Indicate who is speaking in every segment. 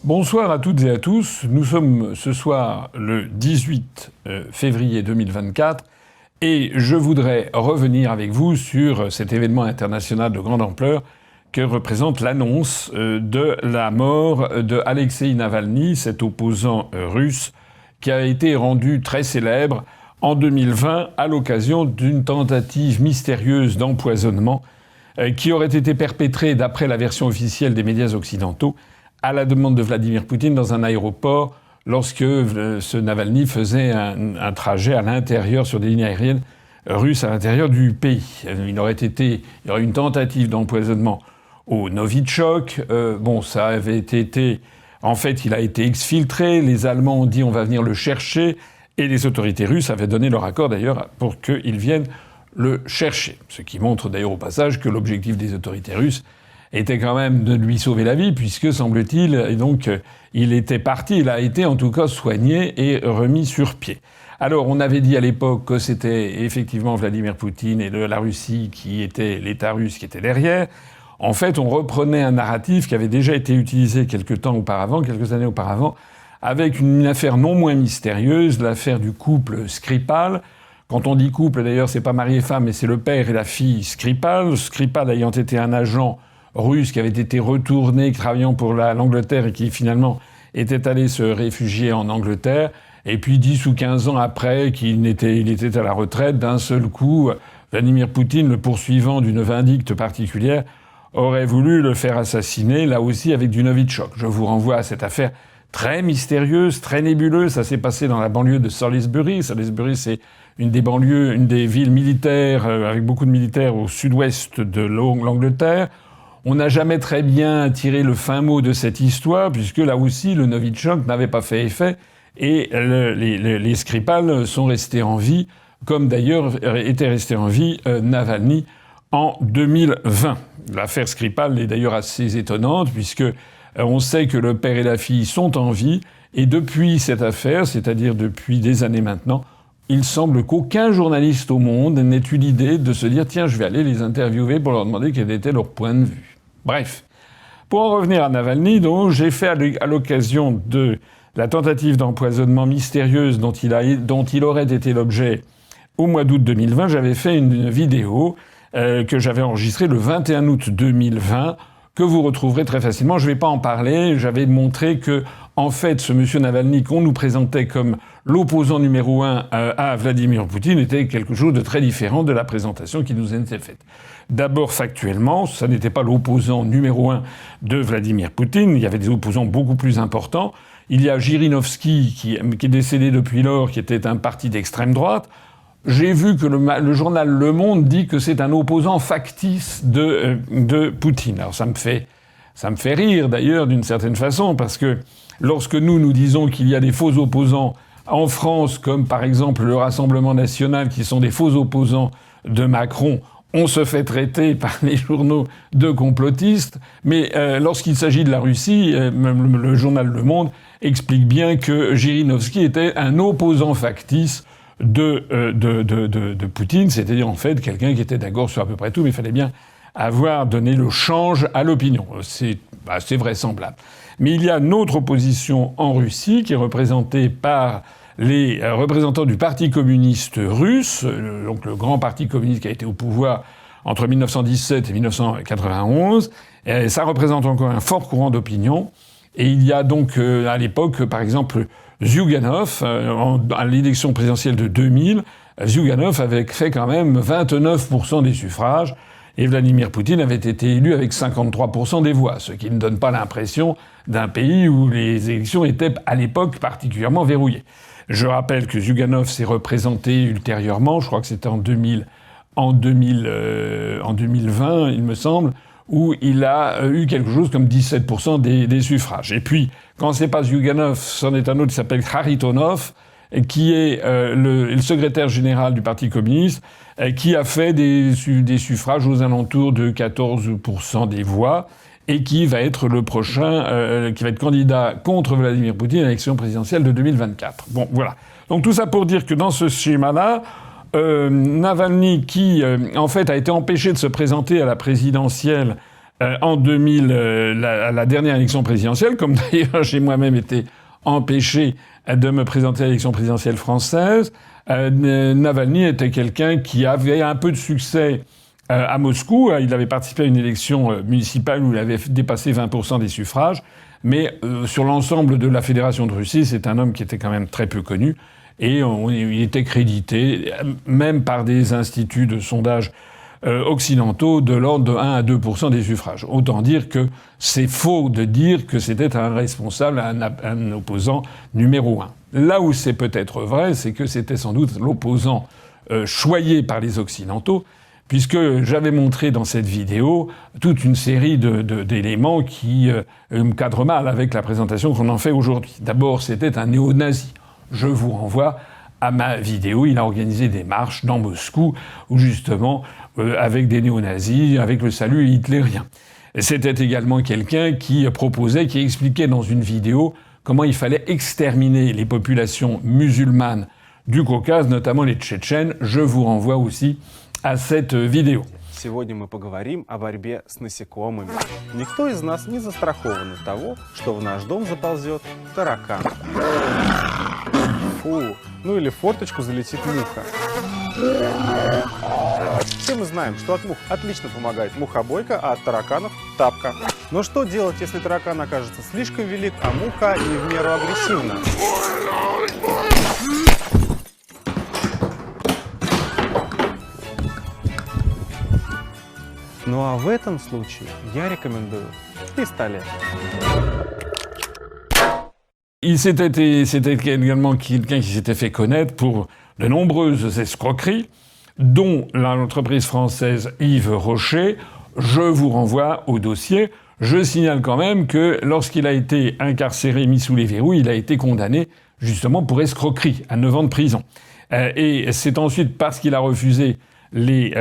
Speaker 1: Bonsoir à toutes et à tous. Nous sommes ce soir le 18 février 2024 et je voudrais revenir avec vous sur cet événement international de grande ampleur que représente l'annonce de la mort de Alexeï Navalny, cet opposant russe qui a été rendu très célèbre en 2020 à l'occasion d'une tentative mystérieuse d'empoisonnement qui aurait été perpétrée, d'après la version officielle des médias occidentaux, à la demande de Vladimir Poutine dans un aéroport lorsque ce Navalny faisait un trajet à l'intérieur sur des lignes aériennes russes à l'intérieur du pays. Il y aurait eu une tentative d'empoisonnement au Novichok. Ça avait été... En fait, il a été exfiltré. Les Allemands ont dit on va venir le chercher. Et les autorités russes avaient donné leur accord d'ailleurs pour qu'ils viennent le chercher. Ce qui montre d'ailleurs au passage que l'objectif des autorités russes était quand même de lui sauver la vie, puisque, semble-t-il, et donc, il était parti, il a été en tout cas soigné et remis sur pied. Alors, on avait dit à l'époque que c'était effectivement Vladimir Poutine et la Russie qui était, l'État russe qui était derrière. En fait, on reprenait un narratif qui avait déjà été utilisé quelques années auparavant, avec une affaire non moins mystérieuse, l'affaire du couple Skripal. Quand on dit couple, d'ailleurs, c'est pas mari et femme, mais c'est le père et la fille Skripal. Skripal ayant été un agent russe qui avait été retourné, travaillant pour l'Angleterre et qui finalement était allé se réfugier en Angleterre. Et puis 10 ou 15 ans après qu'il était à la retraite, d'un seul coup, Vladimir Poutine, le poursuivant d'une vindicte particulière, aurait voulu le faire assassiner, là aussi avec du Novichok. Je vous renvoie à cette affaire très mystérieuse, très nébuleuse. Ça s'est passé dans la banlieue de Salisbury. Salisbury, c'est une des banlieues, une des villes militaires, avec beaucoup de militaires au sud-ouest de l'Angleterre. On n'a jamais très bien tiré le fin mot de cette histoire, puisque là aussi, le Novichok n'avait pas fait effet, et les Skripal sont restés en vie, comme d'ailleurs était resté en vie Navalny en 2020. L'affaire Skripal est d'ailleurs assez étonnante, puisque on sait que le père et la fille sont en vie, et depuis cette affaire, c'est-à-dire depuis des années maintenant, il semble qu'aucun journaliste au monde n'ait eu l'idée de se dire « Tiens, je vais aller les interviewer pour leur demander quel était leur point de vue ». Bref. Pour en revenir à Navalny, donc, j'ai fait à l'occasion de la tentative d'empoisonnement mystérieuse dont il aurait été l'objet au mois d'août 2020, j'avais fait une vidéo que j'avais enregistrée le 21 août 2020, que vous retrouverez très facilement. Je ne vais pas en parler. J'avais montré que, en fait, ce monsieur Navalny qu'on nous présentait comme l'opposant numéro 1 à Vladimir Poutine était quelque chose de très différent de la présentation qui nous était faite. D'abord, factuellement, ça n'était pas l'opposant numéro 1 de Vladimir Poutine. Il y avait des opposants beaucoup plus importants. Il y a Zhirinovsky, qui est décédé depuis lors, qui était un parti d'extrême droite. J'ai vu que le journal Le Monde dit que c'est un opposant factice de Poutine. Alors ça me fait rire d'ailleurs d'une certaine façon, parce que lorsque nous disons qu'il y a des faux opposants en France, comme par exemple le Rassemblement National, qui sont des faux opposants de Macron, on se fait traiter par les journaux de complotistes. Mais lorsqu'il s'agit de la Russie, le journal Le Monde explique bien que Zhirinovsky était un opposant factice de Poutine, c'est-à-dire en fait quelqu'un qui était d'accord sur à peu près tout, mais il fallait bien avoir donné le change à l'opinion. C'est vraisemblable. Mais il y a une autre opposition en Russie qui est représentée par les représentants du Parti communiste russe, donc le grand parti communiste qui a été au pouvoir entre 1917 et 1991. Et ça représente encore un fort courant d'opinion. Et il y a donc à l'époque, par exemple, Zyuganov, à l'élection présidentielle de 2000, Zyuganov avait fait quand même 29% des suffrages, et Vladimir Poutine avait été élu avec 53% des voix, ce qui ne donne pas l'impression d'un pays où les élections étaient à l'époque particulièrement verrouillées. Je rappelle que Zyuganov s'est représenté ultérieurement, je crois que c'était en 2020, il me semble, où il a eu quelque chose comme 17% des suffrages. Et puis, quand c'est pas Zyuganov, c'en est un autre qui s'appelle Kharitonov, qui est le secrétaire général du Parti communiste, qui a fait des suffrages aux alentours de 14% des voix, et qui va être le prochain, qui va être candidat contre Vladimir Poutine à l'élection présidentielle de 2024. Bon, voilà. Donc tout ça pour dire que dans ce schéma-là, Navalny, qui en fait a été empêché de se présenter à la présidentielle en 2000, la dernière élection présidentielle, comme d'ailleurs j'ai moi-même été empêché de me présenter à l'élection présidentielle française. Navalny était quelqu'un qui avait un peu de succès à Moscou. Il avait participé à une élection municipale où il avait dépassé 20% des suffrages. Mais sur l'ensemble de la Fédération de Russie, c'est un homme qui était quand même très peu connu. Et il était crédité, même par des instituts de sondage occidentaux, de l'ordre de 1 à 2% des suffrages. Autant dire que c'est faux de dire que c'était un responsable, un opposant numéro 1. Là où c'est peut-être vrai, c'est que c'était sans doute l'opposant choyé par les Occidentaux, puisque j'avais montré dans cette vidéo toute une série d'éléments qui me cadrent mal avec la présentation qu'on en fait aujourd'hui. D'abord, c'était un néo-nazi. Je vous renvoie à ma vidéo. Il a organisé des marches dans Moscou, où justement, avec des néo-nazis, avec le salut hitlérien. C'était également quelqu'un qui proposait, qui expliquait dans une vidéo comment il fallait exterminer les populations musulmanes du Caucase, notamment les Tchétchènes. Je vous renvoie aussi à cette vidéo.
Speaker 2: Сегодня мы поговорим о борьбе с насекомыми. Никто из нас не застрахован от того, что в наш дом заползет таракан. Фу, ну или в форточку залетит муха. Все мы знаем, что от мух отлично помогает мухобойка, а от тараканов – тапка. Но что делать, если таракан окажется слишком велик, а муха не в меру агрессивна? Ну а в этом случае я рекомендую пистолет.
Speaker 1: C'était également quelqu'un qui s'était fait connaître pour de nombreuses escroqueries, dont l'entreprise française Yves Rocher. Je vous renvoie au dossier. Je signale quand même que lorsqu'il a été incarcéré, mis sous les verrous, il a été condamné justement pour escroquerie à 9 ans de prison. Et c'est ensuite parce qu'il a refusé les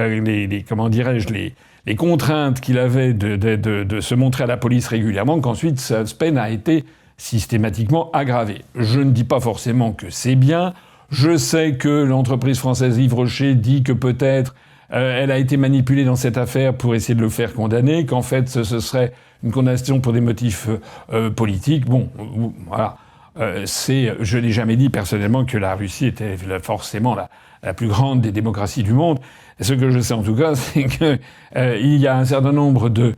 Speaker 1: contraintes qu'il avait de se montrer à la police régulièrement qu'ensuite sa peine a été systématiquement aggravée. Je ne dis pas forcément que c'est bien. Je sais que l'entreprise française Yves Rocher dit que peut-être elle a été manipulée dans cette affaire pour essayer de le faire condamner, qu'en fait ce serait une condamnation pour des motifs politiques. Bon, voilà. Je n'ai jamais dit personnellement que la Russie était forcément la plus grande des démocraties du monde. Ce que je sais en tout cas, c'est que il y a un certain nombre de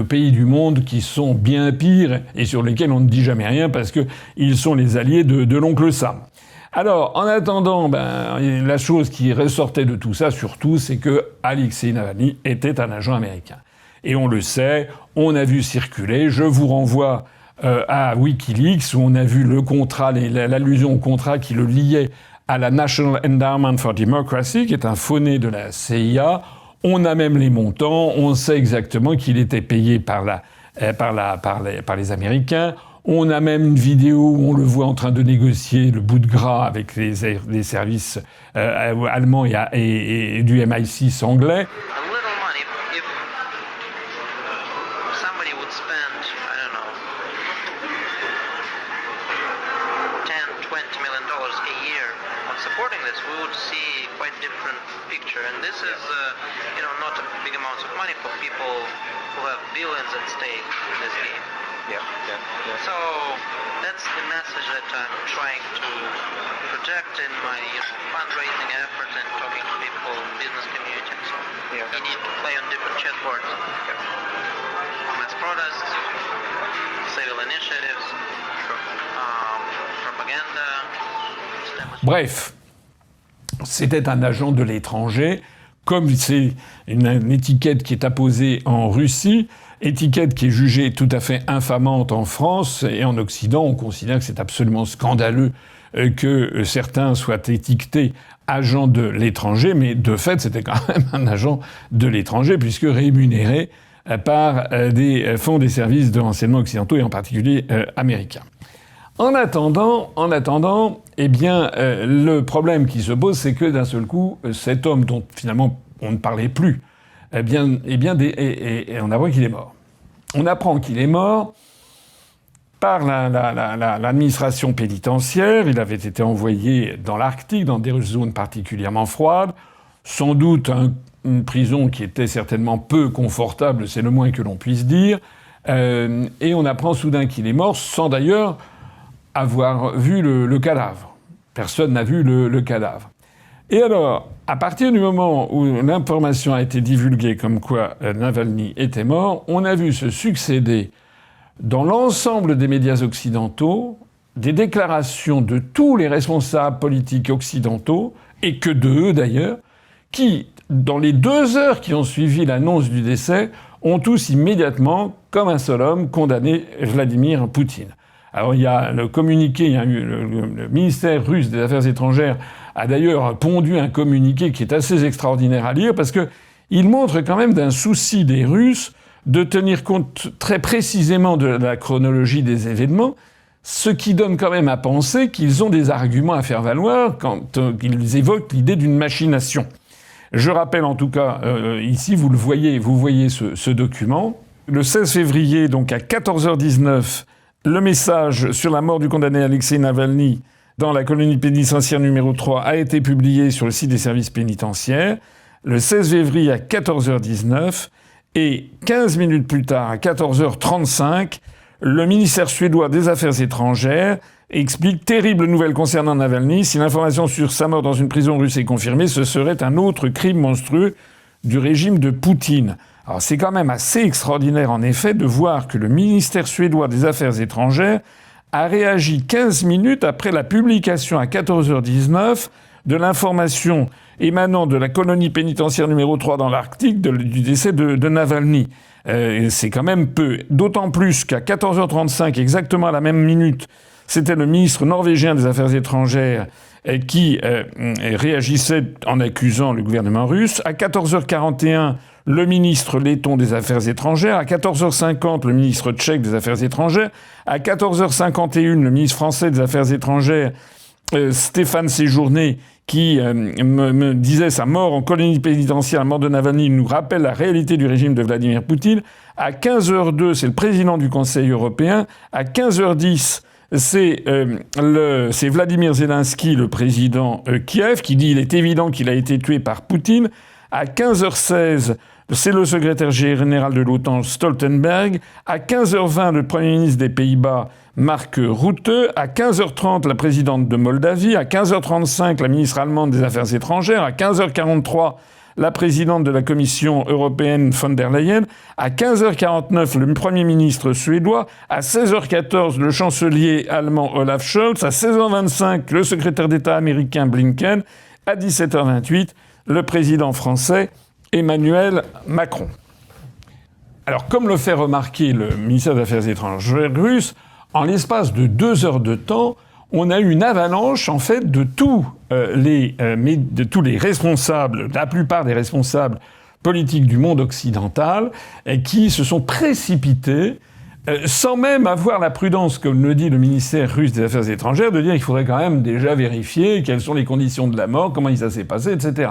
Speaker 1: pays du monde qui sont bien pires et sur lesquels on ne dit jamais rien parce que ils sont les alliés de l'oncle Sam. Alors, en attendant, la chose qui ressortait de tout ça, surtout, c'est que Alexei Navalny était un agent américain. Et on le sait, on a vu circuler. Je vous renvoie à WikiLeaks, où on a vu le contrat, l'allusion au contrat qui le liait à la National Endowment for Democracy, qui est un faux-nez de la CIA. On a même les montants, on sait exactement qu'il était payé par les Américains. On a même une vidéo où on le voit en train de négocier le bout de gras avec les services allemands et du MI6 anglais.
Speaker 3: So that's the message that I'm trying to project in my fundraising effort and talking to people in business community. So you need to play on different chessboards. Mass products, civil initiatives, propaganda.
Speaker 1: Bref, c'était un agent de l'étranger. Comme c'est une étiquette qui est apposée en Russie, étiquette qui est jugée tout à fait infamante en France et en Occident, on considère que c'est absolument scandaleux que certains soient étiquetés agents de l'étranger, mais de fait, c'était quand même un agent de l'étranger, puisque rémunéré par des fonds des services de renseignement occidentaux et en particulier américains. En attendant, eh bien, le problème qui se pose, c'est que d'un seul coup, cet homme dont finalement on ne parlait plus, on apprend qu'il est mort. On apprend qu'il est mort par l'administration pénitentiaire. Il avait été envoyé dans l'Arctique, dans des zones particulièrement froides. Sans doute une prison qui était certainement peu confortable, c'est le moins que l'on puisse dire, et on apprend soudain qu'il est mort sans d'ailleurs avoir vu le cadavre. Personne n'a vu le cadavre. Et alors, à partir du moment où l'information a été divulguée comme quoi Navalny était mort, on a vu se succéder dans l'ensemble des médias occidentaux des déclarations de tous les responsables politiques occidentaux, et que d'eux d'ailleurs, qui, dans les 2 heures qui ont suivi l'annonce du décès, ont tous immédiatement, comme un seul homme, condamné Vladimir Poutine. Alors il y a le communiqué, il y a eu le ministère russe des Affaires étrangères a d'ailleurs pondu un communiqué qui est assez extraordinaire à lire parce que il montre quand même d'un souci des Russes de tenir compte très précisément de la chronologie des événements, ce qui donne quand même à penser qu'ils ont des arguments à faire valoir quand ils évoquent l'idée d'une machination. Je rappelle en tout cas, ici vous voyez ce document. Le 16 février, donc à 14h19, le message sur la mort du condamné Alexei Navalny dans la colonie pénitentiaire numéro 3 a été publié sur le site des services pénitentiaires. Le 16 février à 14h19 et 15 minutes plus tard à 14h35, le ministère suédois des Affaires étrangères explique « Terrible nouvelle concernant Navalny. Si l'information sur sa mort dans une prison russe est confirmée, ce serait un autre crime monstrueux du régime de Poutine. » Alors c'est quand même assez extraordinaire en effet de voir que le ministère suédois des Affaires étrangères a réagi 15 minutes après la publication à 14h19 de l'information émanant de la colonie pénitentiaire numéro 3 dans l'Arctique du décès de Navalny. C'est quand même peu. D'autant plus qu'à 14h35, exactement à la même minute, c'était le ministre norvégien des Affaires étrangères qui réagissait en accusant le gouvernement russe. À 14h41, le ministre letton des Affaires étrangères. À 14h50, le ministre tchèque des Affaires étrangères. À 14h51, le ministre français des Affaires étrangères, Stéphane Séjourné, qui me disait sa mort en colonie pénitentiaire, la mort de Navalny, nous rappelle la réalité du régime de Vladimir Poutine. À 15h02, c'est le président du Conseil européen. À 15h10, c'est Vladimir Zelensky, le président Kiev, qui dit il est évident qu'il a été tué par Poutine. À 15h16, c'est le secrétaire général de l'OTAN Stoltenberg. À 15h20, le Premier ministre des Pays-Bas, Mark Rutte. À 15h30, la présidente de Moldavie. À 15h35, la ministre allemande des Affaires étrangères. À 15h43, la présidente de la Commission européenne von der Leyen. À 15h49, le Premier ministre suédois. À 16h14, le chancelier allemand Olaf Scholz. À 16h25, le secrétaire d'État américain Blinken. À 17h28, le président français Emmanuel Macron. Alors, comme le fait remarquer le ministère des Affaires étrangères russe, en l'espace de 2 heures de temps, on a eu une avalanche, en fait, de tous les responsables, la plupart des responsables politiques du monde occidental, qui se sont précipités, sans même avoir la prudence, comme le dit le ministère russe des Affaires étrangères, de dire qu'il faudrait quand même déjà vérifier quelles sont les conditions de la mort, comment ça s'est passé, etc.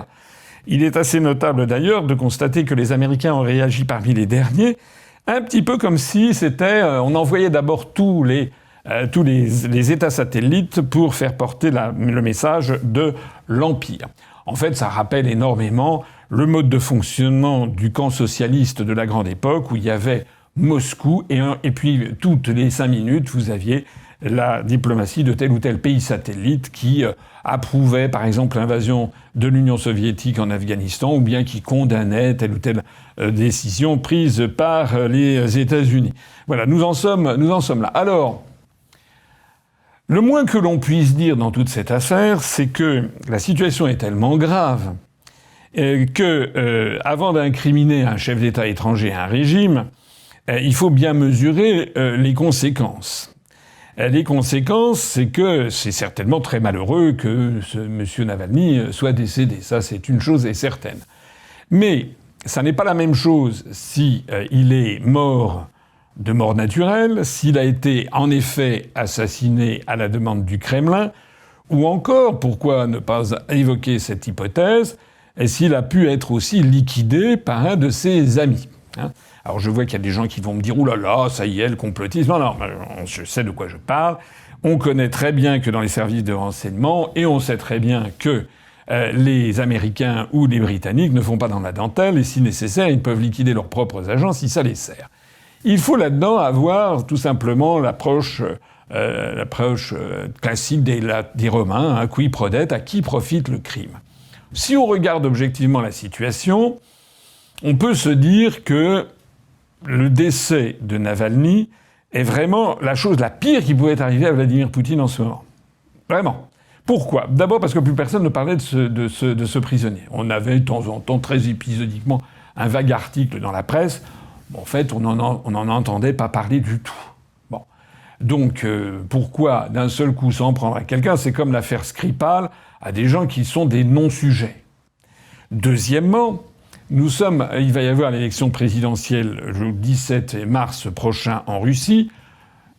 Speaker 1: Il est assez notable d'ailleurs de constater que les Américains ont réagi parmi les derniers, un petit peu comme si c'était, on envoyait d'abord tous les États satellites pour faire porter le message de l'Empire. En fait, ça rappelle énormément le mode de fonctionnement du camp socialiste de la grande époque où il y avait Moscou et puis toutes les 5 minutes, vous aviez la diplomatie de tel ou tel pays satellite qui approuvait par exemple l'invasion de l'Union soviétique en Afghanistan ou bien qui condamnait telle ou telle décision prise par les États-Unis. Voilà, nous en sommes là. Alors, le moins que l'on puisse dire dans toute cette affaire, c'est que la situation est tellement grave que avant d'incriminer un chef d'État étranger à un régime, il faut bien mesurer les conséquences. Les conséquences, c'est que c'est certainement très malheureux que ce monsieur Navalny soit décédé. Ça, c'est une chose est certaine. Mais ça n'est pas la même chose si il est mort de mort naturelle, s'il a été en effet assassiné à la demande du Kremlin, ou encore, pourquoi ne pas évoquer cette hypothèse, s'il a pu être aussi liquidé par un de ses amis. Alors je vois qu'il y a des gens qui vont me dire « Ouh là là, ça y est, le complotisme ». Non, je sais de quoi je parle. On connaît très bien que dans les services de renseignement, et on sait très bien que les Américains ou les Britanniques ne font pas dans la dentelle, et si nécessaire, ils peuvent liquider leurs propres agents si ça les sert. Il faut là-dedans avoir tout simplement l'approche classique des Romains, hein, qui prodette, à qui profite le crime. Si on regarde objectivement la situation, on peut se dire que le décès de Navalny est vraiment la chose la pire qui pouvait arriver à Vladimir Poutine en ce moment. Vraiment. Pourquoi ? D'abord parce que plus personne ne parlait de ce prisonnier. On avait de temps en temps, très épisodiquement, un vague article dans la presse. Bon, en fait, on n'en entendait pas parler du tout. Bon. Donc, pourquoi d'un seul coup s'en prendre à quelqu'un ? C'est comme l'affaire Skripal, à des gens qui sont des non-sujets. Deuxièmement, il va y avoir l'élection présidentielle le 17 mars prochain en Russie.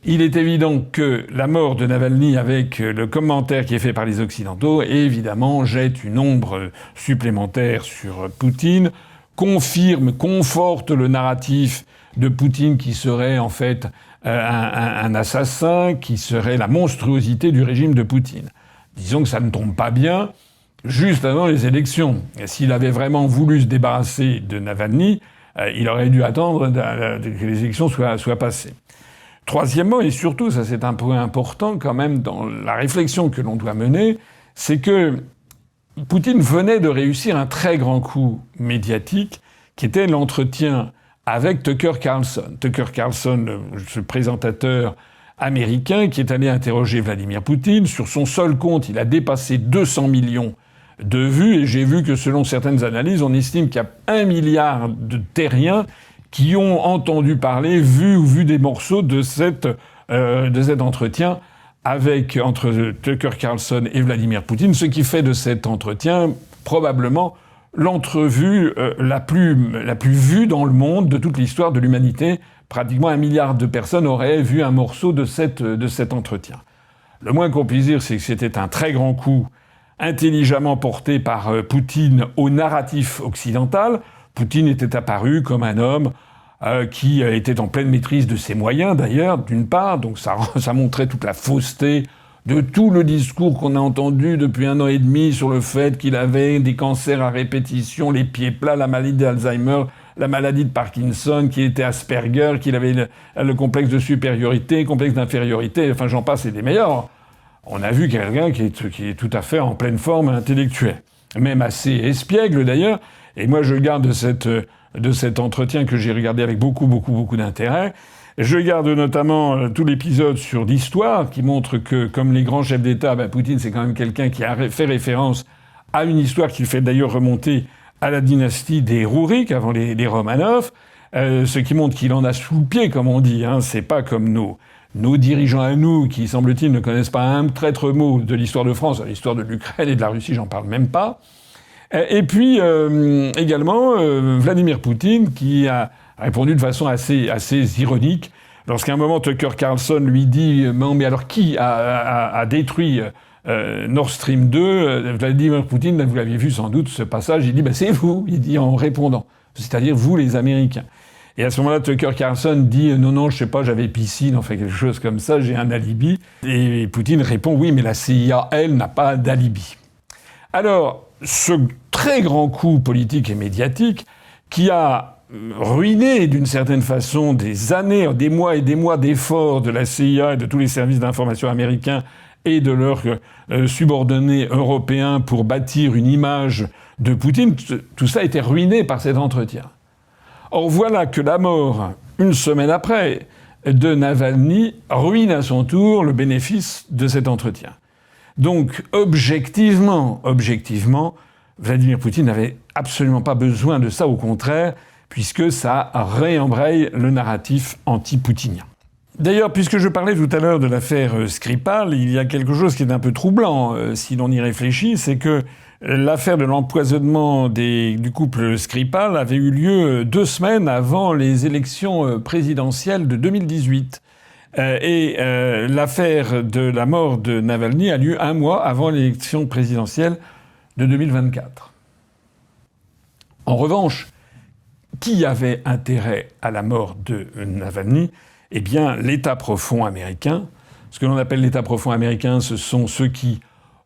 Speaker 1: Il est évident que la mort de Navalny, avec le commentaire qui est fait par les Occidentaux, évidemment jette une ombre supplémentaire sur Poutine, conforte le narratif de Poutine qui serait en fait un assassin, qui serait la monstruosité du régime de Poutine. Disons que ça ne tombe pas bien juste avant les élections. Et s'il avait vraiment voulu se débarrasser de Navalny, il aurait dû attendre que les élections soient passées. Troisièmement, et surtout, ça c'est un point important quand même dans la réflexion que l'on doit mener, c'est que Poutine venait de réussir un très grand coup médiatique qui était l'entretien avec Tucker Carlson. Tucker Carlson, ce présentateur américain qui est allé interroger Vladimir Poutine. Sur son seul compte, il a dépassé 200 millions de vues, et j'ai vu que selon certaines analyses, on estime qu'il y a 1 milliard de terriens qui ont entendu parler, vu des morceaux de cet entretien entre Tucker Carlson et Vladimir Poutine, ce qui fait de cet entretien probablement l'entrevue la plus vue dans le monde de toute l'histoire de l'humanité. Pratiquement 1 milliard de personnes auraient vu un morceau de cet entretien. Le moins qu'on puisse dire, c'est que c'était un très grand coup intelligemment porté par Poutine au narratif occidental. Poutine était apparu comme un homme qui était en pleine maîtrise de ses moyens, d'ailleurs, d'une part. Donc ça montrait toute la fausseté de tout le discours qu'on a entendu depuis 1 an et demi sur le fait qu'il avait des cancers à répétition, les pieds plats, la maladie d'Alzheimer, la maladie de Parkinson, qu'il était Asperger, qu'il avait le complexe de supériorité, complexe d'infériorité, enfin j'en passe et des meilleurs. On a vu quelqu'un qui est tout à fait en pleine forme intellectuelle. Même assez espiègle d'ailleurs. Et moi je garde de cet entretien que j'ai regardé avec beaucoup d'intérêt. Je garde notamment tout l'épisode sur l'histoire qui montre que, comme les grands chefs d'État, Poutine c'est quand même quelqu'un qui a fait référence à une histoire qui fait d'ailleurs remonter à la dynastie des Rouriks, avant les Romanov, ce qui montre qu'il en a sous le pied, comme on dit. Hein. C'est pas comme nos dirigeants à nous, qui, semble-t-il, ne connaissent pas un traître mot de l'histoire de France, l'histoire de l'Ukraine et de la Russie, j'en parle même pas. Et puis, également, Vladimir Poutine, qui a répondu de façon assez ironique, lorsqu'à un moment, Tucker Carlson lui dit « Mais alors, qui a détruit Nord Stream 2 ?» Vladimir Poutine, vous l'aviez vu sans doute, ce passage, il dit « C'est vous », il dit en répondant, c'est-à-dire vous, les Américains. Et à ce moment-là, Tucker Carlson dit « Non, je sais pas, j'avais piscine, enfin quelque chose comme ça, j'ai un alibi ». Et Poutine répond « Oui, mais la CIA, elle, n'a pas d'alibi ». Alors, ce très grand coup politique et médiatique qui a ruiné d'une certaine façon des années, des mois et des mois d'efforts de la CIA et de tous les services d'information américains et de leurs subordonnés européens pour bâtir une image de Poutine, tout ça a été ruiné par cet entretien. Or voilà que la mort, une semaine après, de Navalny ruine à son tour le bénéfice de cet entretien. Donc objectivement, Vladimir Poutine n'avait absolument pas besoin de ça, au contraire, puisque ça réembraye le narratif anti-poutinien. D'ailleurs, puisque je parlais tout à l'heure de l'affaire Skripal, il y a quelque chose qui est un peu troublant, si l'on y réfléchit, c'est que l'affaire de l'empoisonnement du couple Skripal avait eu lieu 2 semaines avant les élections présidentielles de 2018. L'affaire de la mort de Navalny a lieu 1 mois avant l'élection présidentielle de 2024. En revanche, qui avait intérêt à la mort de Navalny ? Eh bien, l'État profond américain. Ce que l'on appelle l'État profond américain, ce sont ceux qui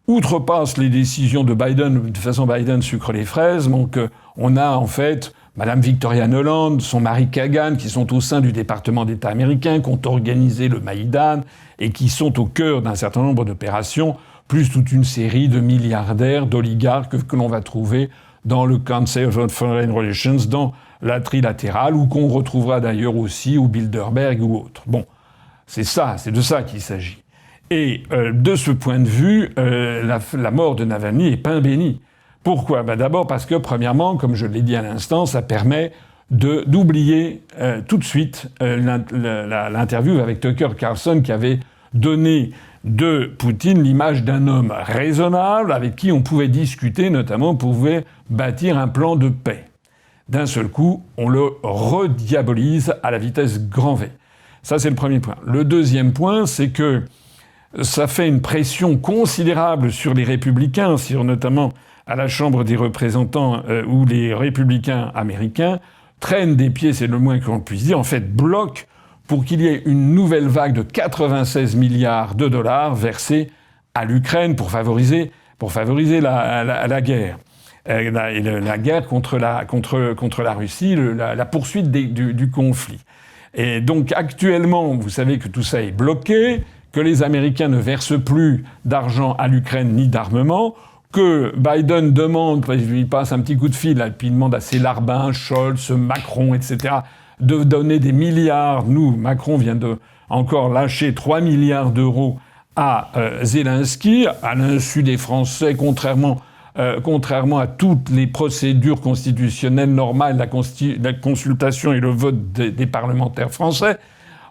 Speaker 1: outrepasse les décisions de Biden. De toute façon, Biden sucre les fraises. Donc, on a en fait Madame Victoria Nuland, son mari Kagan, qui sont au sein du département d'État américain, qui ont organisé le Maïdan et qui sont au cœur d'un certain nombre d'opérations, plus toute une série de milliardaires, d'oligarques que l'on va trouver dans le Council of Foreign Relations, dans la trilatérale, ou qu'on retrouvera d'ailleurs aussi au Bilderberg ou autre. Bon, c'est de ça qu'il s'agit. Et de ce point de vue, la mort de Navalny est pain béni. Pourquoi ? D'abord parce que, premièrement, comme je l'ai dit à l'instant, ça permet d'oublier tout de suite l'interview avec Tucker Carlson qui avait donné de Poutine l'image d'un homme raisonnable avec qui on pouvait discuter, notamment on pouvait bâtir un plan de paix. D'un seul coup, on le rediabolise à la vitesse grand V. Ça, c'est le premier point. Le deuxième point, c'est que ça fait une pression considérable sur les républicains, notamment à la Chambre des représentants, où les républicains américains traînent des pieds, c'est le moins qu'on puisse dire, en fait bloquent pour qu'il y ait une nouvelle vague de 96 milliards de dollars versés à l'Ukraine pour favoriser la guerre. La guerre contre la Russie, la poursuite du conflit. Et donc actuellement, vous savez que tout ça est bloqué, que les Américains ne versent plus d'argent à l'Ukraine ni d'armement, que Biden demande, il passe un petit coup de fil, là, puis il demande à ses larbins, Scholz, Macron, etc., de donner des milliards. Nous, Macron vient de encore lâcher 3 milliards d'euros à Zelensky, à l'insu des Français, contrairement à toutes les procédures constitutionnelles normales, la consultation et le vote des parlementaires français.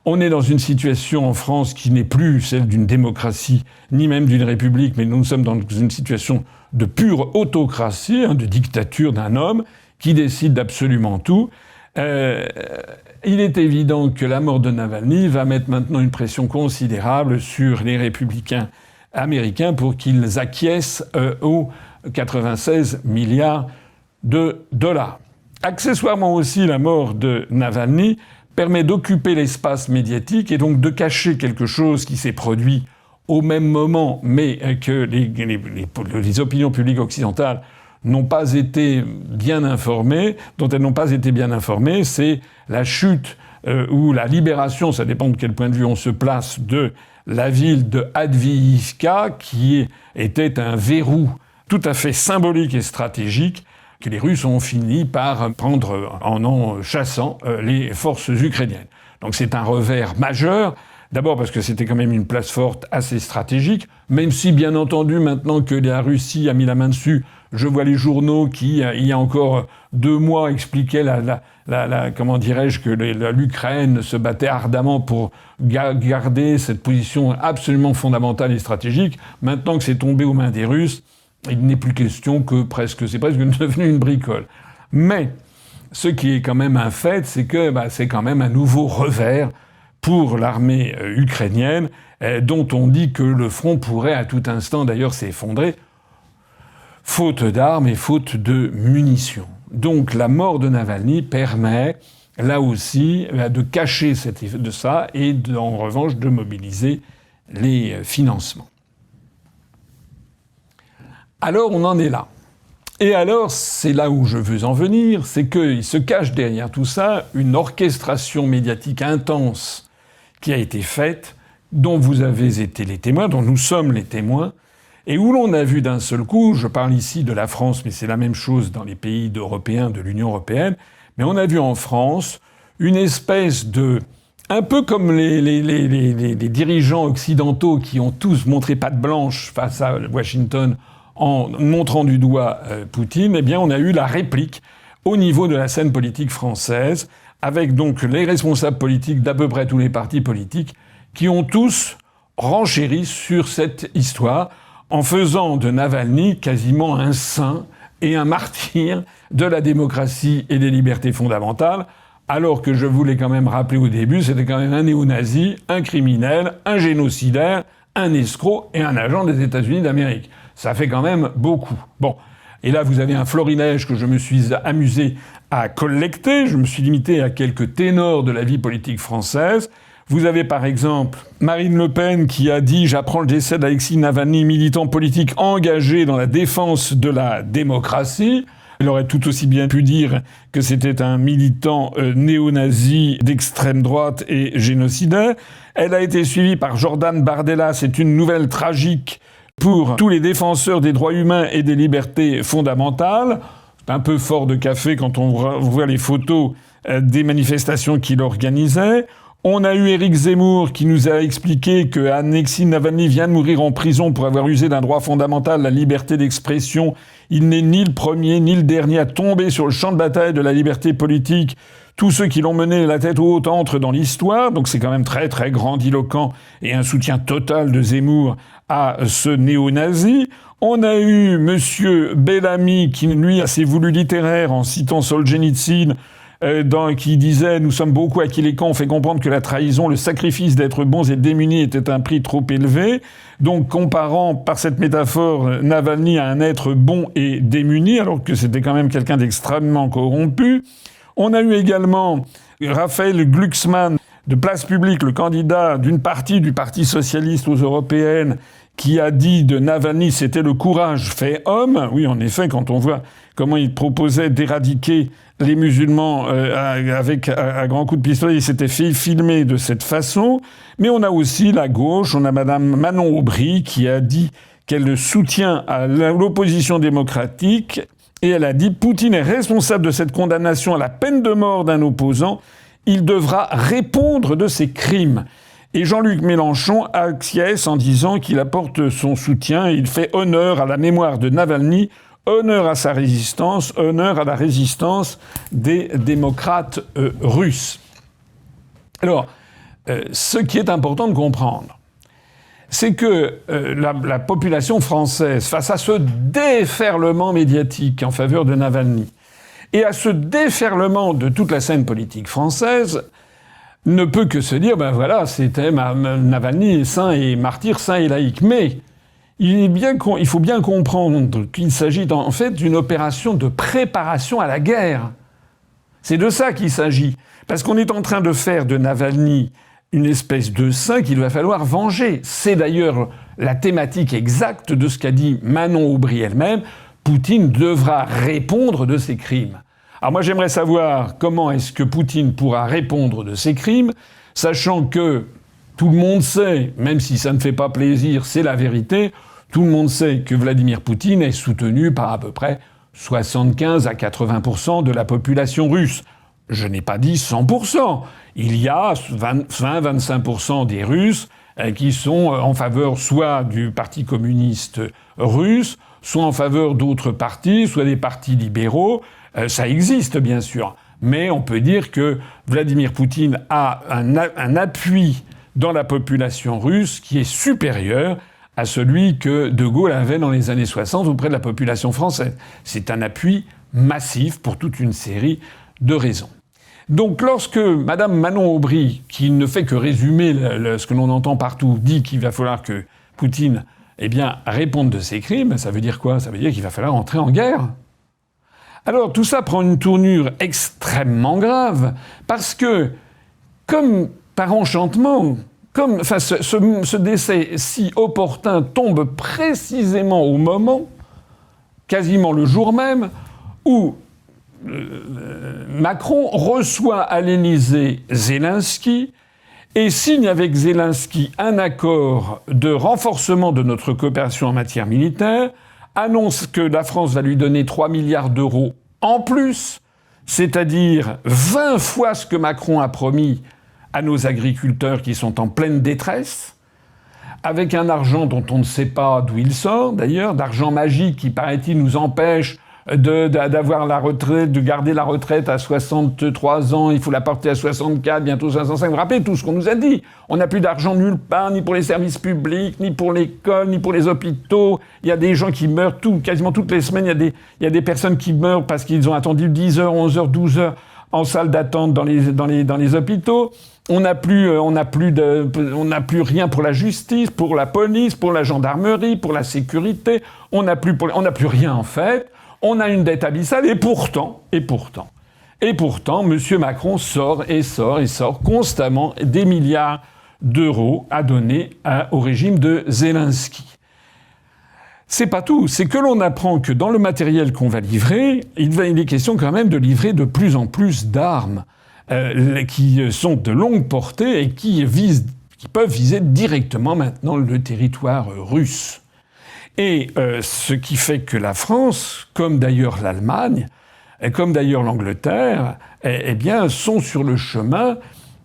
Speaker 1: On est dans une situation en France qui n'est plus celle d'une démocratie, ni même d'une république, mais nous sommes dans une situation de pure autocratie, de dictature d'un homme qui décide d'absolument tout. Il est évident que la mort de Navalny va mettre maintenant une pression considérable sur les républicains américains pour qu'ils acquiescent aux 96 milliards de dollars. Accessoirement aussi, la mort de Navalny permet d'occuper l'espace médiatique et donc de cacher quelque chose qui s'est produit au même moment, mais que les opinions publiques occidentales n'ont pas été bien informées, dont elles n'ont pas été bien informées, c'est la chute ou la libération, ça dépend de quel point de vue on se place, de la ville de Adviivka, qui était un verrou tout à fait symbolique et stratégique que les Russes ont fini par prendre en chassant les forces ukrainiennes. Donc c'est un revers majeur, d'abord parce que c'était quand même une place forte assez stratégique, même si bien entendu maintenant que la Russie a mis la main dessus, je vois les journaux qui, il y a encore 2 mois, expliquaient comment dirais-je, que l'Ukraine se battait ardemment pour garder cette position absolument fondamentale et stratégique. Maintenant que c'est tombé aux mains des Russes, il n'est plus question que c'est presque devenu une bricole. Mais ce qui est quand même un fait, c'est que c'est quand même un nouveau revers pour l'armée ukrainienne, dont on dit que le front pourrait à tout instant d'ailleurs s'effondrer, faute d'armes et faute de munitions. Donc la mort de Navalny permet, là aussi, de cacher de ça et en revanche de mobiliser les financements. Alors on en est là. Et alors, c'est là où je veux en venir, c'est qu'il se cache derrière tout ça une orchestration médiatique intense qui a été faite, dont vous avez été les témoins, dont nous sommes les témoins, et où l'on a vu d'un seul coup, je parle ici de la France, mais c'est la même chose dans les pays européens, de l'Union européenne, mais on a vu en France une espèce de... Un peu comme les dirigeants occidentaux qui ont tous montré patte blanche face à Washington en montrant du doigt Poutine, eh bien on a eu la réplique au niveau de la scène politique française, avec donc les responsables politiques d'à peu près tous les partis politiques qui ont tous renchéri sur cette histoire en faisant de Navalny quasiment un saint et un martyr de la démocratie et des libertés fondamentales, alors que je voulais quand même rappeler au début, c'était quand même un néo-nazi, un criminel, un génocidaire, un escroc et un agent des États-Unis d'Amérique. Ça fait quand même beaucoup. Bon. Et là, vous avez un florilège que je me suis amusé à collecter. Je me suis limité à quelques ténors de la vie politique française. Vous avez par exemple Marine Le Pen qui a dit « J'apprends le décès d'Alexis Navalny, militant politique engagé dans la défense de la démocratie ». Elle aurait tout aussi bien pu dire que c'était un militant néo-nazi d'extrême droite et génocidaire. Elle a été suivie par Jordan Bardella. C'est une nouvelle tragique pour tous les défenseurs des droits humains et des libertés fondamentales. C'est un peu fort de café quand on voit les photos des manifestations qu'il organisait. On a eu Éric Zemmour qui nous a expliqué que Alexis Navalny vient de mourir en prison pour avoir usé d'un droit fondamental, la liberté d'expression. Il n'est ni le premier ni le dernier à tomber sur le champ de bataille de la liberté politique. Tous ceux qui l'ont mené la tête haute entrent dans l'histoire. Donc c'est quand même très très grandiloquent et un soutien total de Zemmour à ce néo-nazi. On a eu monsieur Bellamy qui, lui, a ses voulus littéraires en citant Solzhenitsyn, qui disait « Nous sommes beaucoup à qui les camps ont fait comprendre que la trahison, le sacrifice d'être bons et démunis était un prix trop élevé. » Donc comparant par cette métaphore Navalny à un être bon et démuni, alors que c'était quand même quelqu'un d'extrêmement corrompu. On a eu également Raphaël Glucksmann de Place Publique, le candidat d'une partie du Parti socialiste aux européennes, qui a dit de Navalny c'était le courage fait homme. Oui, en effet, quand on voit comment il proposait d'éradiquer les musulmans avec un grand coup de pistolet, il s'était fait filmer de cette façon. Mais on a aussi la gauche, on a madame Manon Aubry qui a dit qu'elle soutient à l'opposition démocratique et elle a dit « Poutine est responsable de cette condamnation à la peine de mort d'un opposant. Il devra répondre de ses crimes ». Et Jean-Luc Mélenchon acquiesce en disant qu'il apporte son soutien et il fait honneur à la mémoire de Navalny, honneur à sa résistance, honneur à la résistance des démocrates russes. Alors, ce qui est important de comprendre, c'est que la population française, face à ce déferlement médiatique en faveur de Navalny, et à ce déferlement de toute la scène politique française, ne peut que se dire, ben voilà, c'était Navalny saint et martyr, saint et laïque. Mais il faut bien comprendre qu'il s'agit en fait d'une opération de préparation à la guerre. C'est de ça qu'il s'agit. Parce qu'on est en train de faire de Navalny une espèce de saint qu'il va falloir venger. C'est d'ailleurs la thématique exacte de ce qu'a dit Manon Aubry elle-même. Poutine devra répondre de ses crimes. Alors moi j'aimerais savoir comment est-ce que Poutine pourra répondre de ses crimes, sachant que tout le monde sait, même si ça ne fait pas plaisir, c'est la vérité, tout le monde sait que Vladimir Poutine est soutenu par à peu près 75 à 80% de la population russe. Je n'ai pas dit 100%. Il y a 20-25% des Russes qui sont en faveur soit du Parti communiste russe, soit en faveur d'autres partis, soit des partis libéraux. Ça existe, bien sûr. Mais on peut dire que Vladimir Poutine a un appui dans la population russe qui est supérieur à celui que De Gaulle avait dans les années 60 auprès de la population française. C'est un appui massif pour toute une série de raisons. Donc lorsque Madame Manon Aubry, qui ne fait que résumer ce que l'on entend partout, dit qu'il va falloir que Poutine réponde de ses crimes, ça veut dire quoi? Ça veut dire qu'il va falloir entrer en guerre. Alors tout ça prend une tournure extrêmement grave, parce que, comme par enchantement, ce décès si opportun tombe précisément au moment, quasiment le jour même, où Macron reçoit à l'Élysée Zelensky et signe avec Zelensky un accord de renforcement de notre coopération en matière militaire, annonce que la France va lui donner 3 milliards d'euros en plus, c'est-à-dire 20 fois ce que Macron a promis à nos agriculteurs qui sont en pleine détresse, avec un argent dont on ne sait pas d'où il sort, d'ailleurs, d'argent magique qui, paraît-il, nous empêche d'avoir la retraite, de garder la retraite à 63 ans, il faut la porter à 64, bientôt 65. Vous vous rappelez tout ce qu'on nous a dit? On n'a plus d'argent nulle part, ni pour les services publics, ni pour l'école, ni pour les hôpitaux. Il y a des gens qui meurent quasiment toutes les semaines. Il y a des personnes qui meurent parce qu'ils ont attendu 10 heures, 11 heures, 12 heures en salle d'attente dans les hôpitaux. On n'a plus rien pour la justice, pour la police, pour la gendarmerie, pour la sécurité. On n'a plus rien en fait. On a une dette abyssale et pourtant, Et pourtant, M. Macron sort constamment des milliards d'euros à donner au régime de Zelensky. C'est pas tout, c'est que l'on apprend que dans le matériel qu'on va livrer, il est question quand même de livrer de plus en plus d'armes qui sont de longue portée et qui peuvent viser directement maintenant le territoire russe. Et ce qui fait que la France, comme d'ailleurs l'Allemagne, et comme d'ailleurs l'Angleterre, eh bien, sont sur le chemin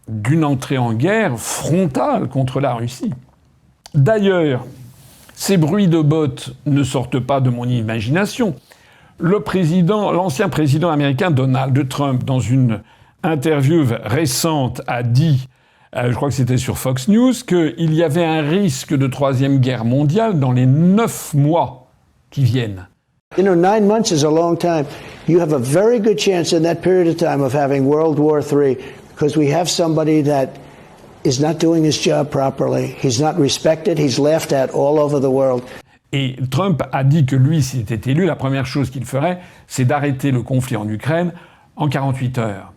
Speaker 1: d'une entrée en guerre frontale contre la Russie. D'ailleurs, ces bruits de bottes ne sortent pas de mon imagination. L'ancien président américain Donald Trump, dans une interview récente, a dit, je crois que c'était sur Fox News, qu'il y avait un risque de troisième guerre mondiale dans les 9 mois qui viennent.
Speaker 4: 9 months is a long time. You have a very good chance in that period of time of having World War III because we have somebody that is not doing his job properly. He's not respected. He's laughed at all over the world.
Speaker 1: Et Trump a dit que lui, s'il était élu, la première chose qu'il ferait, c'est d'arrêter le conflit en Ukraine en 48 heures.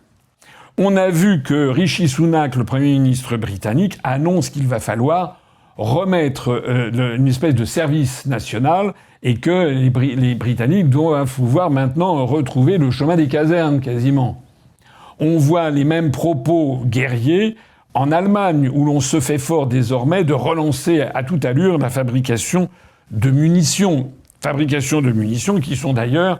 Speaker 1: On a vu que Rishi Sunak, le Premier ministre britannique, annonce qu'il va falloir remettre une espèce de service national et que les Britanniques doivent pouvoir maintenant retrouver le chemin des casernes quasiment. On voit les mêmes propos guerriers en Allemagne, où l'on se fait fort désormais de relancer à toute allure la fabrication de munitions. Fabrication de munitions qui sont d'ailleurs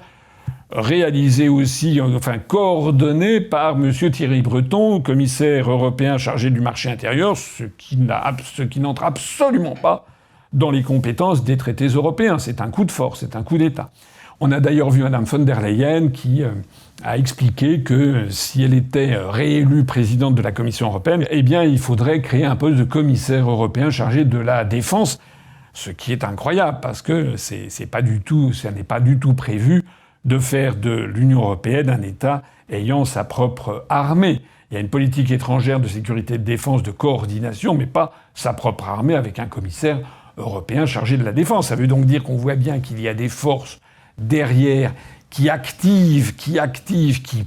Speaker 1: réalisées aussi, coordonnées par M. Thierry Breton, commissaire européen chargé du marché intérieur, ce qui n'entre absolument pas dans les compétences des traités européens. C'est un coup de force, c'est un coup d'État. On a d'ailleurs vu Mme von der Leyen qui a expliqué que si elle était réélue présidente de la Commission européenne, eh bien, il faudrait créer un poste de commissaire européen chargé de la défense, ce qui est incroyable parce que ça n'est pas du tout prévu de faire de l'Union européenne un État ayant sa propre armée. Il y a une politique étrangère de sécurité et de défense, de coordination, mais pas sa propre armée avec un commissaire européen chargé de la défense. Ça veut donc dire qu'on voit bien qu'il y a des forces derrière qui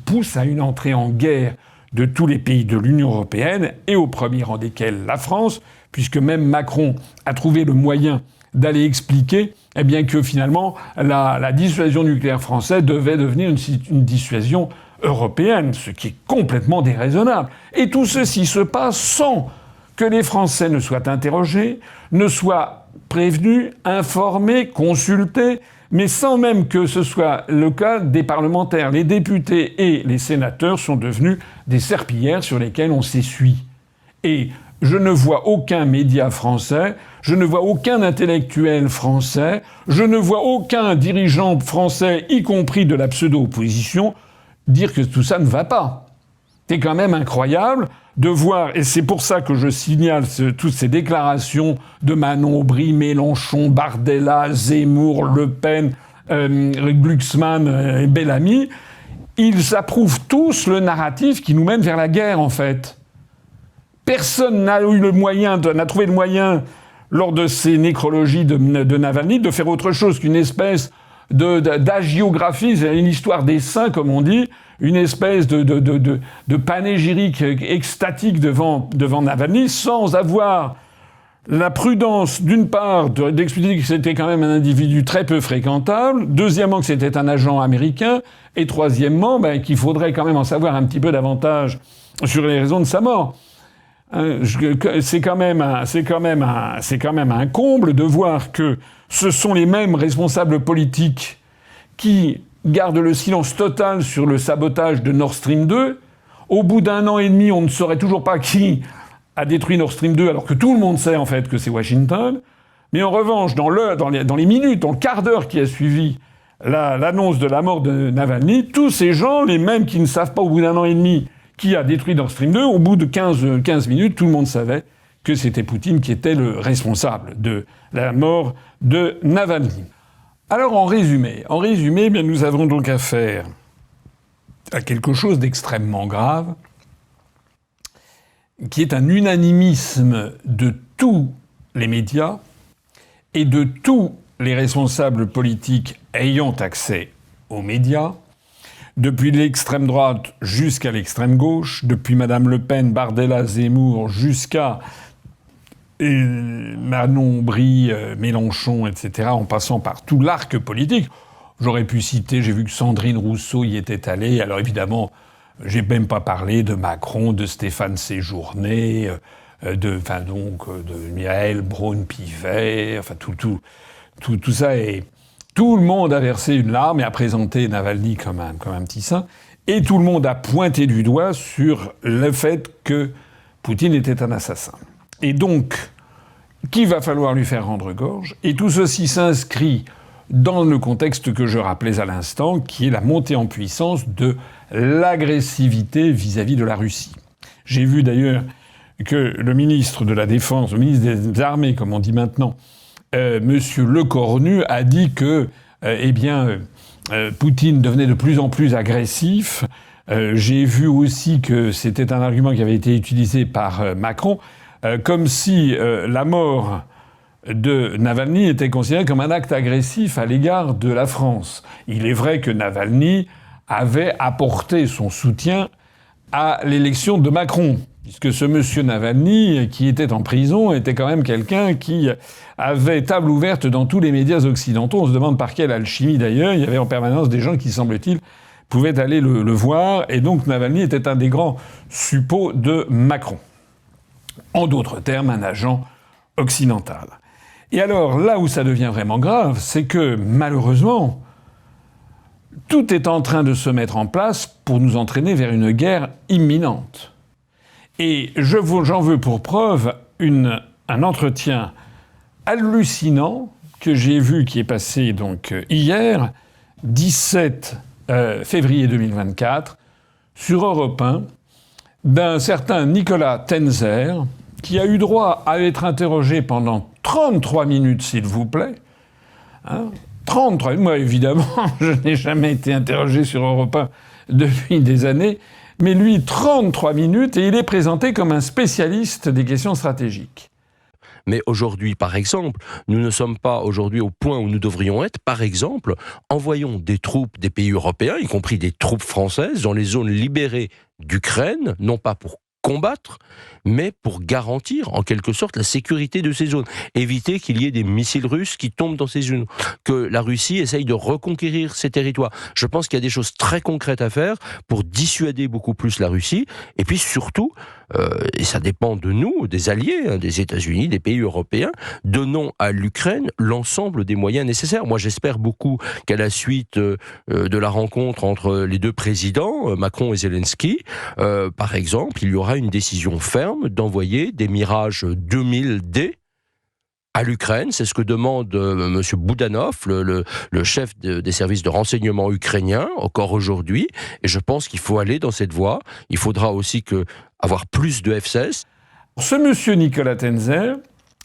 Speaker 1: poussent à une entrée en guerre de tous les pays de l'Union européenne, et au premier rang desquels la France, puisque même Macron a trouvé le moyen d'aller expliquer que finalement la dissuasion nucléaire française devait devenir une dissuasion européenne, ce qui est complètement déraisonnable. Et tout ceci se passe sans que les Français ne soient interrogés, ne soient prévenus, informés, consultés, mais sans même que ce soit le cas des parlementaires. Les députés et les sénateurs sont devenus des serpillières sur lesquelles on s'essuie. Et je ne vois aucun média français, je ne vois aucun intellectuel français, je ne vois aucun dirigeant français, y compris de la pseudo-opposition, dire que tout ça ne va pas. C'est quand même incroyable de voir, et c'est pour ça que je signale toutes ces déclarations de Manon Aubry, Mélenchon, Bardella, Zemmour, Le Pen, Glucksmann et Bellamy, ils approuvent tous le narratif qui nous mène vers la guerre, en fait. Personne n'a trouvé le moyen, lors de ces nécrologies de Navalny, de faire autre chose qu'une espèce d'agiographie, c'est une histoire des saints, comme on dit, une espèce de panégyrique extatique devant Navalny, sans avoir la prudence, d'une part, d'expliquer que c'était quand même un individu très peu fréquentable, deuxièmement, que c'était un agent américain, et troisièmement, qu'il faudrait quand même en savoir un petit peu davantage sur les raisons de sa mort. C'est quand même un comble de voir que ce sont les mêmes responsables politiques qui gardent le silence total sur le sabotage de Nord Stream 2. Au bout d'un an et demi, on ne saurait toujours pas qui a détruit Nord Stream 2, alors que tout le monde sait en fait que c'est Washington. Mais en revanche, dans les minutes, dans le quart d'heure qui a suivi l'annonce de la mort de Navalny, tous ces gens, les mêmes qui ne savent pas au bout d'un an et demi qui a détruit Nord Stream 2, au bout de 15 minutes, tout le monde savait que c'était Poutine qui était le responsable de la mort de Navalny. Alors en résumé, bien, nous avons donc affaire à quelque chose d'extrêmement grave, qui est un unanimisme de tous les médias et de tous les responsables politiques ayant accès aux médias, depuis l'extrême droite jusqu'à l'extrême gauche, depuis Madame Le Pen, Bardella, Zemmour, jusqu'à Manon, Brie, Mélenchon, etc., en passant par tout l'arc politique. J'aurais pu citer, j'ai vu que Sandrine Rousseau y était allée. Alors évidemment, j'ai même pas parlé de Macron, de Stéphane Séjourné, de Mireille Braun-Pivet, enfin tout ça. Et tout le monde a versé une larme et a présenté Navalny comme un petit saint. Et tout le monde a pointé du doigt sur le fait que Poutine était un assassin. Et donc, qu'il va falloir lui faire rendre gorge. Et tout ceci s'inscrit dans le contexte que je rappelais à l'instant, qui est la montée en puissance de l'agressivité vis-à-vis de la Russie. J'ai vu d'ailleurs que le ministre de la Défense, le ministre des Armées, comme on dit maintenant, Monsieur Lecornu, a dit que, Poutine devenait de plus en plus agressif. J'ai vu aussi que c'était un argument qui avait été utilisé par Macron, comme si la mort de Navalny était considérée comme un acte agressif à l'égard de la France. Il est vrai que Navalny avait apporté son soutien à l'élection de Macron, puisque ce monsieur Navalny, qui était en prison, était quand même quelqu'un qui avait table ouverte dans tous les médias occidentaux. On se demande par quelle alchimie d'ailleurs. Il y avait en permanence des gens qui, semble-t-il, pouvaient aller le voir. Et donc Navalny était un des grands suppôts de Macron. En d'autres termes, un agent occidental. Et alors, là où ça devient vraiment grave, c'est que, malheureusement, tout est en train de se mettre en place pour nous entraîner vers une guerre imminente. Et j'en veux pour preuve un entretien hallucinant que j'ai vu, qui est passé donc hier, 17 février 2024, sur Europe 1, d'un certain Nicolas Tenzer, qui a eu droit à être interrogé pendant 33 minutes, s'il vous plaît. 33, moi évidemment, je n'ai jamais été interrogé sur Europe 1 depuis des années, mais lui 33 minutes, et il est présenté comme un spécialiste des questions stratégiques.
Speaker 5: Mais aujourd'hui, par exemple, nous ne sommes pas aujourd'hui au point où nous devrions être. Par exemple, envoyons des troupes des pays européens, y compris des troupes françaises, dans les zones libérées d'Ukraine, non pas pour combattre, mais pour garantir en quelque sorte la sécurité de ces zones. Éviter qu'il y ait des missiles russes qui tombent dans ces zones. Que la Russie essaye de reconquérir ces territoires. Je pense qu'il y a des choses très concrètes à faire pour dissuader beaucoup plus la Russie. Et puis surtout, et ça dépend de nous, des alliés, des États-Unis, des pays européens, donnons à l'Ukraine l'ensemble des moyens nécessaires. Moi, j'espère beaucoup qu'à la suite de la rencontre entre les deux présidents, Macron et Zelensky, par exemple, il y aura une décision ferme d'envoyer des Mirage 2000D à l'Ukraine. C'est ce que demande M. Boudanov, le chef des services de renseignement ukrainiens, encore aujourd'hui. Et je pense qu'il faut aller dans cette voie. Il faudra aussi avoir plus de F-16.
Speaker 1: Ce monsieur Nicolas Tenzer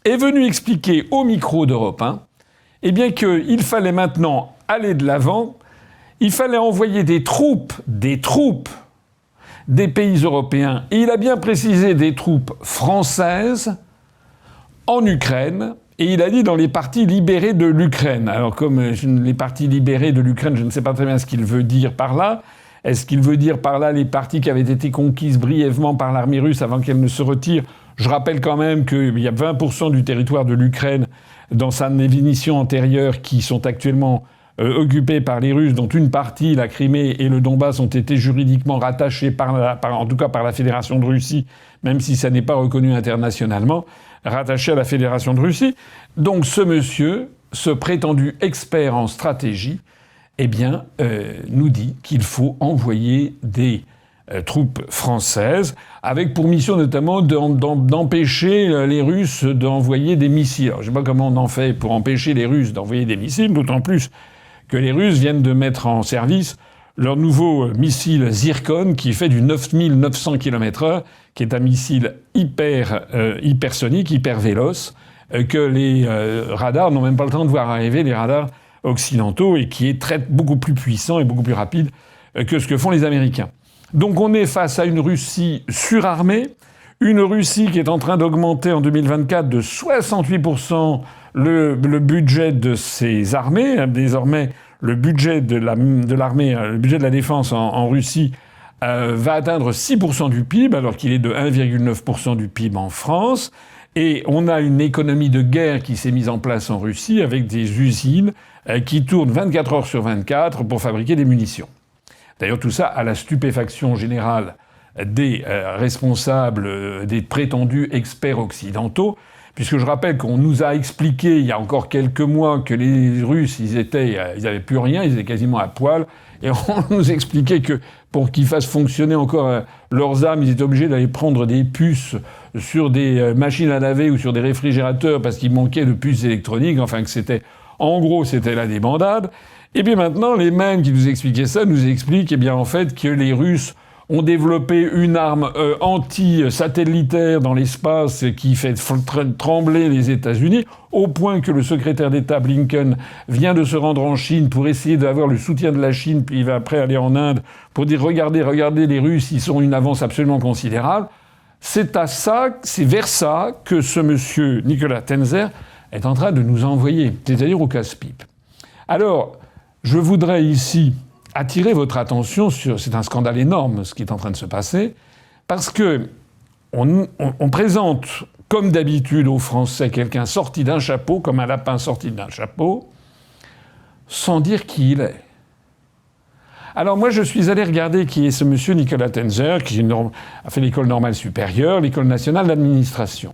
Speaker 1: est venu expliquer au micro d'Europe 1 qu'il fallait maintenant aller de l'avant. Il fallait envoyer des troupes des pays européens. Et il a bien précisé des troupes françaises en Ukraine, et il a dit dans les parties libérées de l'Ukraine. Alors comme les parties libérées de l'Ukraine, je ne sais pas très bien ce qu'il veut dire par là. Est-ce qu'il veut dire par là les parties qui avaient été conquises brièvement par l'armée russe avant qu'elle ne se retire? Je rappelle quand même qu'il y a 20% du territoire de l'Ukraine dans sa définition antérieure qui sont actuellement occupés par les Russes, dont une partie, la Crimée et le Donbass, ont été juridiquement rattachés en tout cas par la Fédération de Russie, même si ça n'est pas reconnu internationalement, rattachés à la Fédération de Russie. Donc ce monsieur, ce prétendu expert en stratégie, nous dit qu'il faut envoyer des troupes françaises, avec pour mission notamment d'empêcher les Russes d'envoyer des missiles. Alors, je ne sais pas comment on en fait pour empêcher les Russes d'envoyer des missiles, d'autant plus que les Russes viennent de mettre en service leur nouveau missile Zircon, qui fait du 9900 km/h, qui est un missile hypersonique, hyper véloce, que les radars n'ont même pas le temps de voir arriver, les radars occidentaux, et qui est beaucoup plus puissant et beaucoup plus rapide que ce que font les Américains. Donc on est face à une Russie surarmée, une Russie qui est en train d'augmenter en 2024 de 68% le budget de ses armées. Désormais, le budget de l'armée, le budget de la défense en Russie va atteindre 6% du PIB, alors qu'il est de 1,9% du PIB en France. Et on a une économie de guerre qui s'est mise en place en Russie avec des usines qui tournent 24 heures sur 24 pour fabriquer des munitions. D'ailleurs, tout ça à la stupéfaction générale des responsables, des prétendus experts occidentaux, puisque je rappelle qu'on nous a expliqué il y a encore quelques mois que les Russes, ils avaient plus rien, ils étaient quasiment à poil, et on nous expliquait que pour qu'ils fassent fonctionner encore leurs armes, ils étaient obligés d'aller prendre des puces sur des machines à laver ou sur des réfrigérateurs parce qu'il manquait de puces électroniques, enfin que c'était, en gros, c'était la débandade. Et bien maintenant, les mêmes qui nous expliquaient ça nous expliquent, eh bien, en fait, que les Russes ont développé une arme anti-satellitaire dans l'espace qui fait trembler les États-Unis, au point que le secrétaire d'État Blinken vient de se rendre en Chine pour essayer d'avoir le soutien de la Chine, puis il va après aller en Inde pour dire « Regardez, les Russes, ils sont une avance absolument considérable ». C'est vers ça que ce monsieur Nicolas Tenzer est en train de nous envoyer, c'est-à-dire au casse-pipe. Alors, je voudrais ici attirer votre attention sur... C'est un scandale énorme, ce qui est en train de se passer, parce que on présente, comme d'habitude aux Français, quelqu'un sorti d'un chapeau, comme un lapin sorti d'un chapeau, sans dire qui il est. Alors moi, je suis allé regarder qui est ce monsieur Nicolas Tenzer, qui a fait l'école normale supérieure, l'école nationale d'administration.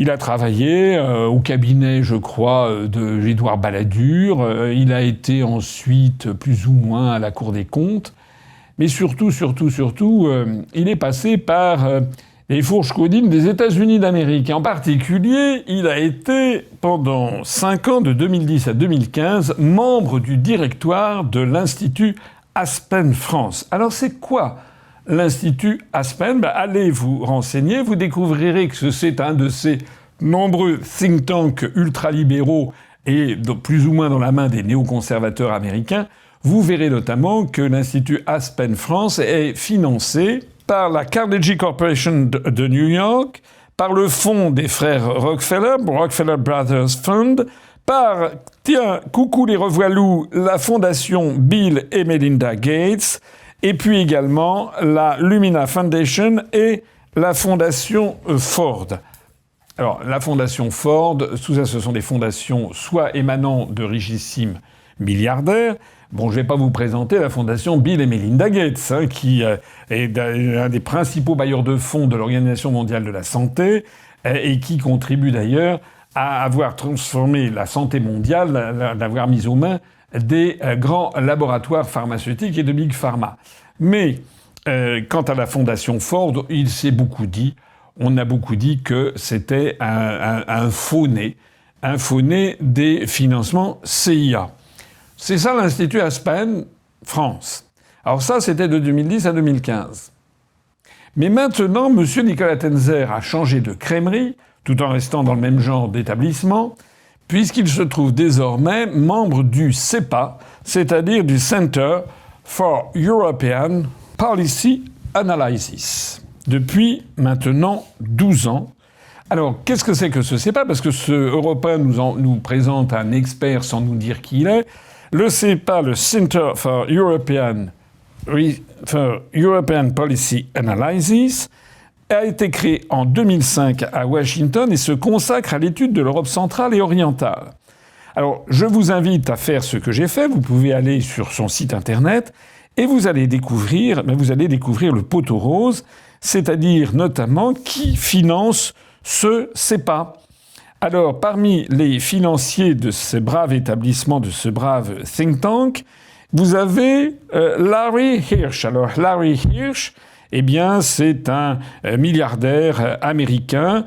Speaker 1: Il a travaillé au cabinet, je crois, de Édouard Balladur. Il a été ensuite plus ou moins à la Cour des comptes. Mais surtout, il est passé par les fourches caudines des États-Unis d'Amérique. Et en particulier, il a été, pendant 5 ans, de 2010 à 2015, membre du directoire de l'Institut Aspen France. Alors c'est quoi l'Institut Aspen? Allez vous renseigner, vous découvrirez que c'est un de ces nombreux think tanks ultralibéraux et plus ou moins dans la main des néoconservateurs américains. Vous verrez notamment que l'Institut Aspen France est financé par la Carnegie Corporation de New York, par le fonds des frères Rockefeller, Rockefeller Brothers Fund, par, tiens, coucou les revoilous, la fondation Bill et Melinda Gates, et puis également la Lumina Foundation et la fondation Ford. Alors, la fondation Ford, tout ça, ce sont des fondations soit émanant de richissimes milliardaires. Bon, je vais pas vous présenter la fondation Bill et Melinda Gates, qui est un des principaux bailleurs de fonds de l'Organisation mondiale de la santé et qui contribue d'ailleurs à avoir transformé la santé mondiale, d'avoir mis aux mains des grands laboratoires pharmaceutiques et de Big Pharma. Mais quant à la fondation Ford, il s'est beaucoup dit, on a beaucoup dit que c'était un faux-né des financements CIA. C'est ça l'Institut Aspen France. Alors ça, c'était de 2010 à 2015. Mais maintenant, M. Nicolas Tenzer a changé de crèmerie, tout en restant dans le même genre d'établissement, puisqu'il se trouve désormais membre du CEPA, c'est-à-dire du Center for European Policy Analysis, depuis maintenant 12 ans. Alors, qu'est-ce que c'est que ce CEPA? Parce que ce Européen nous présente un expert sans nous dire qui il est. Le CEPA, le Center for European Policy Analysis, a été créé en 2005 à Washington et se consacre à l'étude de l'Europe centrale et orientale. Alors, je vous invite à faire ce que j'ai fait. Vous pouvez aller sur son site internet et vous allez découvrir le poteau rose, c'est-à-dire notamment qui finance ce CEPA. Alors, parmi les financiers de ce brave établissement, de ce brave think tank, vous avez Larry Hirsch. Alors, Larry Hirsch, eh bien, c'est un milliardaire américain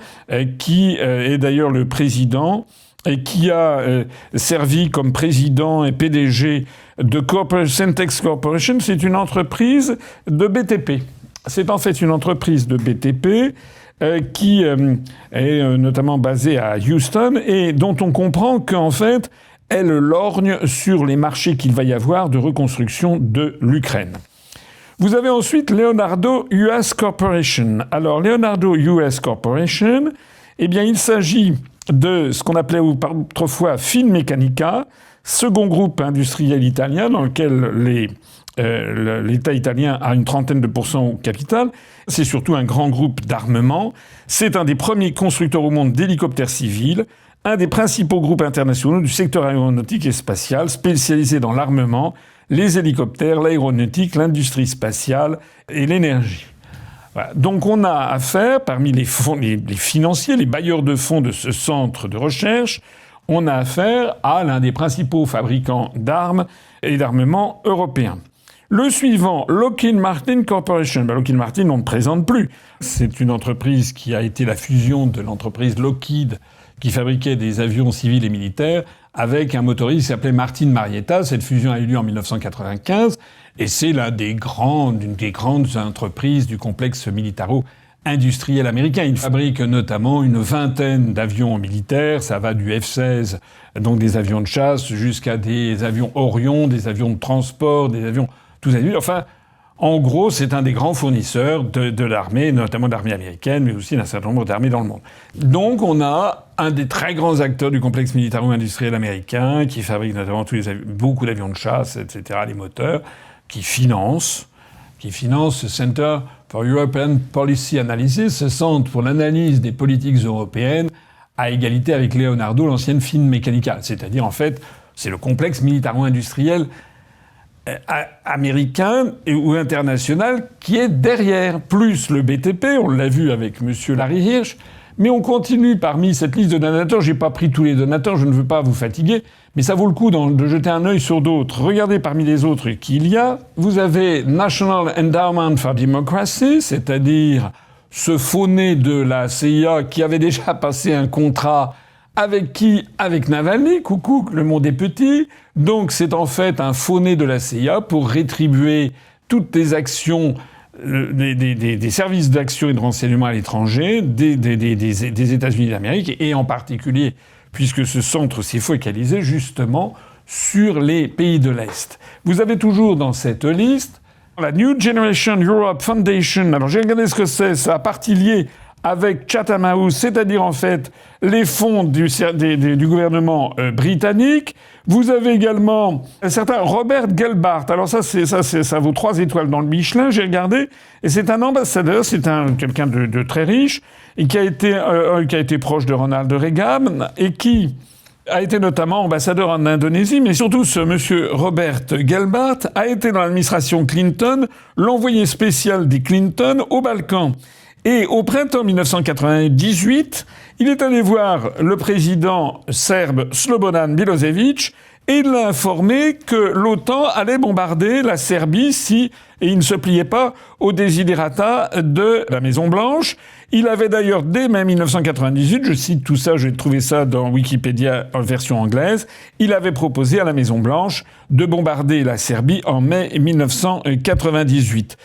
Speaker 1: qui est d'ailleurs le président et qui a servi comme président et PDG de Syntex Corporation. C'est une entreprise de BTP. C'est en fait une entreprise de BTP qui est notamment basée à Houston et dont on comprend qu'en fait, elle lorgne sur les marchés qu'il va y avoir de reconstruction de l'Ukraine. Vous avez ensuite Leonardo US Corporation. Alors, Leonardo US Corporation, eh bien, il s'agit de ce qu'on appelait autrefois Finmeccanica, second groupe industriel italien dans lequel l'État italien a une 30% au capital. C'est surtout un grand groupe d'armement. C'est un des premiers constructeurs au monde d'hélicoptères civils, un des principaux groupes internationaux du secteur aéronautique et spatial, spécialisé dans l'armement, les hélicoptères, l'aéronautique, l'industrie spatiale et l'énergie. Voilà. Donc on a affaire, parmi les financiers, les bailleurs de fonds de ce centre de recherche, on a affaire à l'un des principaux fabricants d'armes et d'armement européens. Le suivant, Lockheed Martin Corporation. Lockheed Martin, on ne présente plus. C'est une entreprise qui a été la fusion de l'entreprise Lockheed, qui fabriquait des avions civils et militaires, avec un motoriste qui s'appelait Martin Marietta. Cette fusion a eu lieu en 1995, et c'est l'une des grandes entreprises du complexe militaro-industriel américain. Il fabrique notamment une vingtaine d'avions militaires. Ça va du F-16, donc des avions de chasse, jusqu'à des avions Orion, des avions de transport, des avions tous azimuts. Enfin, en gros, c'est un des grands fournisseurs de l'armée, notamment de l'armée américaine, mais aussi d'un certain nombre d'armées dans le monde. Donc, on a un des très grands acteurs du complexe militaro-industriel américain, qui fabrique notamment beaucoup d'avions de chasse, etc., les moteurs, qui finance ce Center for European Policy Analysis, ce centre pour l'analyse des politiques européennes, à égalité avec Leonardo, l'ancienne Finmeccanica. C'est-à-dire, en fait, c'est le complexe militaro-industriel américain ou international qui est derrière, plus le BTP, on l'a vu avec monsieur Larry Hirsch, mais on continue parmi cette liste de donateurs. J'ai pas pris tous les donateurs, je ne veux pas vous fatiguer, mais ça vaut le coup de jeter un œil sur d'autres. Regardez parmi les autres qu'il y a. Vous avez National Endowment for Democracy, c'est-à-dire ce faux-né de la CIA qui avait déjà passé un contrat avec qui? Avec Navalny. Coucou, le monde est petit. Donc c'est en fait un faux-né de la CIA pour rétribuer toutes les actions des services d'action et de renseignement à l'étranger des États-Unis d'Amérique, et en particulier, puisque ce centre s'est focalisé justement sur les pays de l'Est. Vous avez toujours dans cette liste la New Generation Europe Foundation. Alors j'ai regardé ce que c'est, ça a partie liée avec Chatham House, c'est-à-dire en fait les fonds du gouvernement britannique. Vous avez également un certain Robert Gelbart. Alors ça vaut 3 étoiles dans le Michelin, j'ai regardé. Et c'est un ambassadeur, c'est quelqu'un de très riche, et qui a été proche de Ronald Reagan, et qui a été notamment ambassadeur en Indonésie, mais surtout ce monsieur Robert Gelbart a été dans l'administration Clinton, l'envoyé spécial des Clinton aux Balkans. Et au printemps 1998, il est allé voir le président serbe Slobodan Milosevic et il l'a informé que l'OTAN allait bombarder la Serbie et il ne se pliait pas aux desiderata de la Maison-Blanche. Il avait d'ailleurs, dès mai 1998, je cite tout ça, j'ai trouvé ça dans Wikipédia en version anglaise, il avait proposé à la Maison-Blanche de bombarder la Serbie en mai 1998.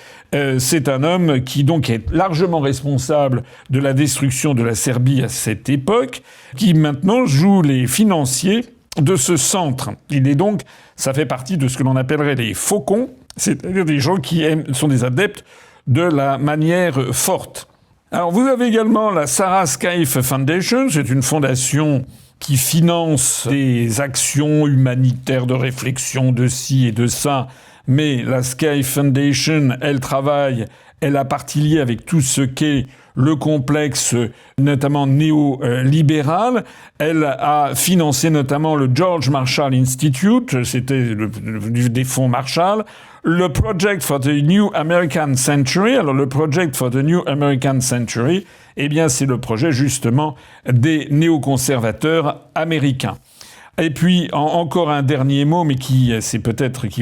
Speaker 1: C'est un homme qui donc est largement responsable de la destruction de la Serbie à cette époque, qui maintenant joue les financiers de ce centre. Il est donc, ça fait partie de ce que l'on appellerait les faucons, c'est-à-dire des gens qui sont des adeptes de la manière forte. Alors vous avez également la Sarah Scaif Foundation, c'est une fondation qui finance des actions humanitaires de réflexion de ci et de ça, mais la Scaif Foundation, elle a partie liée avec tout ce qu'est le complexe, notamment néolibéral. Elle a financé notamment le George Marshall Institute, c'était des fonds Marshall, le Project for the New American Century. Alors le Project for the New American Century, eh bien c'est le projet justement des néoconservateurs américains. Et puis, encore un dernier mot, mais qui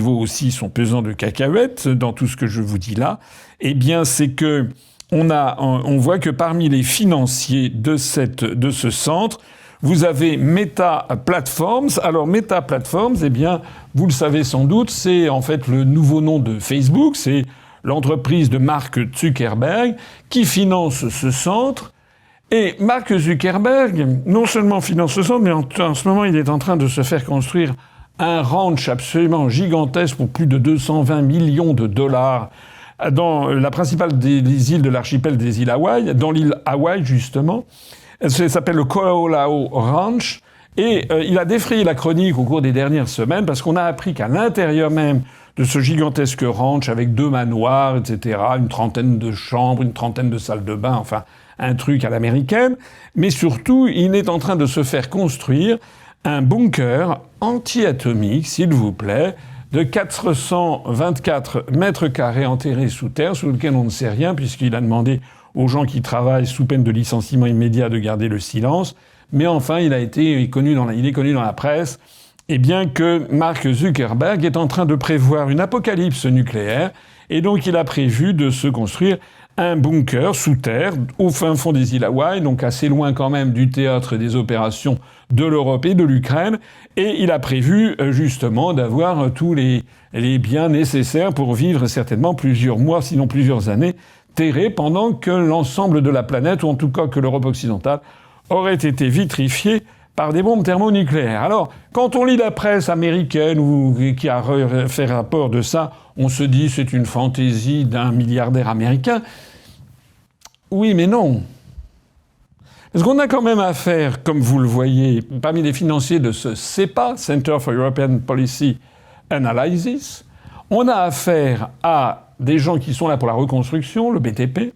Speaker 1: vaut aussi son pesant de cacahuètes dans tout ce que je vous dis là, eh bien, c'est que on voit que parmi les financiers de ce centre, vous avez Meta Platforms. Alors, Meta Platforms, eh bien, vous le savez sans doute, c'est en fait le nouveau nom de Facebook, c'est l'entreprise de Mark Zuckerberg qui finance ce centre. Et Mark Zuckerberg, non seulement finance ce centre, mais en ce moment, il est en train de se faire construire un ranch absolument gigantesque pour plus de 220 millions de dollars dans la principale des îles de l'archipel des îles Hawaï, dans l'île Hawaï, justement. Ça s'appelle le Ko'olau Ranch. Et il a défrayé la chronique au cours des dernières semaines parce qu'on a appris qu'à l'intérieur même de ce gigantesque ranch avec 2 manoirs, etc., une trentaine de chambres, une trentaine de salles de bain, enfin un truc à l'américaine, mais surtout il est en train de se faire construire un bunker anti-atomique, s'il vous plaît, de 424 mètres carrés enterrés sous terre, sous lequel on ne sait rien, puisqu'il a demandé aux gens qui travaillent sous peine de licenciement immédiat de garder le silence. Mais enfin, il est connu dans la presse, eh bien que Mark Zuckerberg est en train de prévoir une apocalypse nucléaire, et donc il a prévu de se construire un bunker sous terre, au fin fond des îles Hawaï, donc assez loin quand même du théâtre des opérations de l'Europe et de l'Ukraine, et il a prévu justement d'avoir tous les biens nécessaires pour vivre certainement plusieurs mois, sinon plusieurs années, terrés, pendant que l'ensemble de la planète, ou en tout cas que l'Europe occidentale, aurait été vitrifiée par des bombes thermonucléaires. Alors, quand on lit la presse américaine ou qui a fait rapport de ça, on se dit c'est une fantaisie d'un milliardaire américain. Oui, mais non. Parce qu'on a quand même affaire, comme vous le voyez, parmi les financiers de ce CEPA, Center for European Policy Analysis, on a affaire à des gens qui sont là pour la reconstruction, le BTP,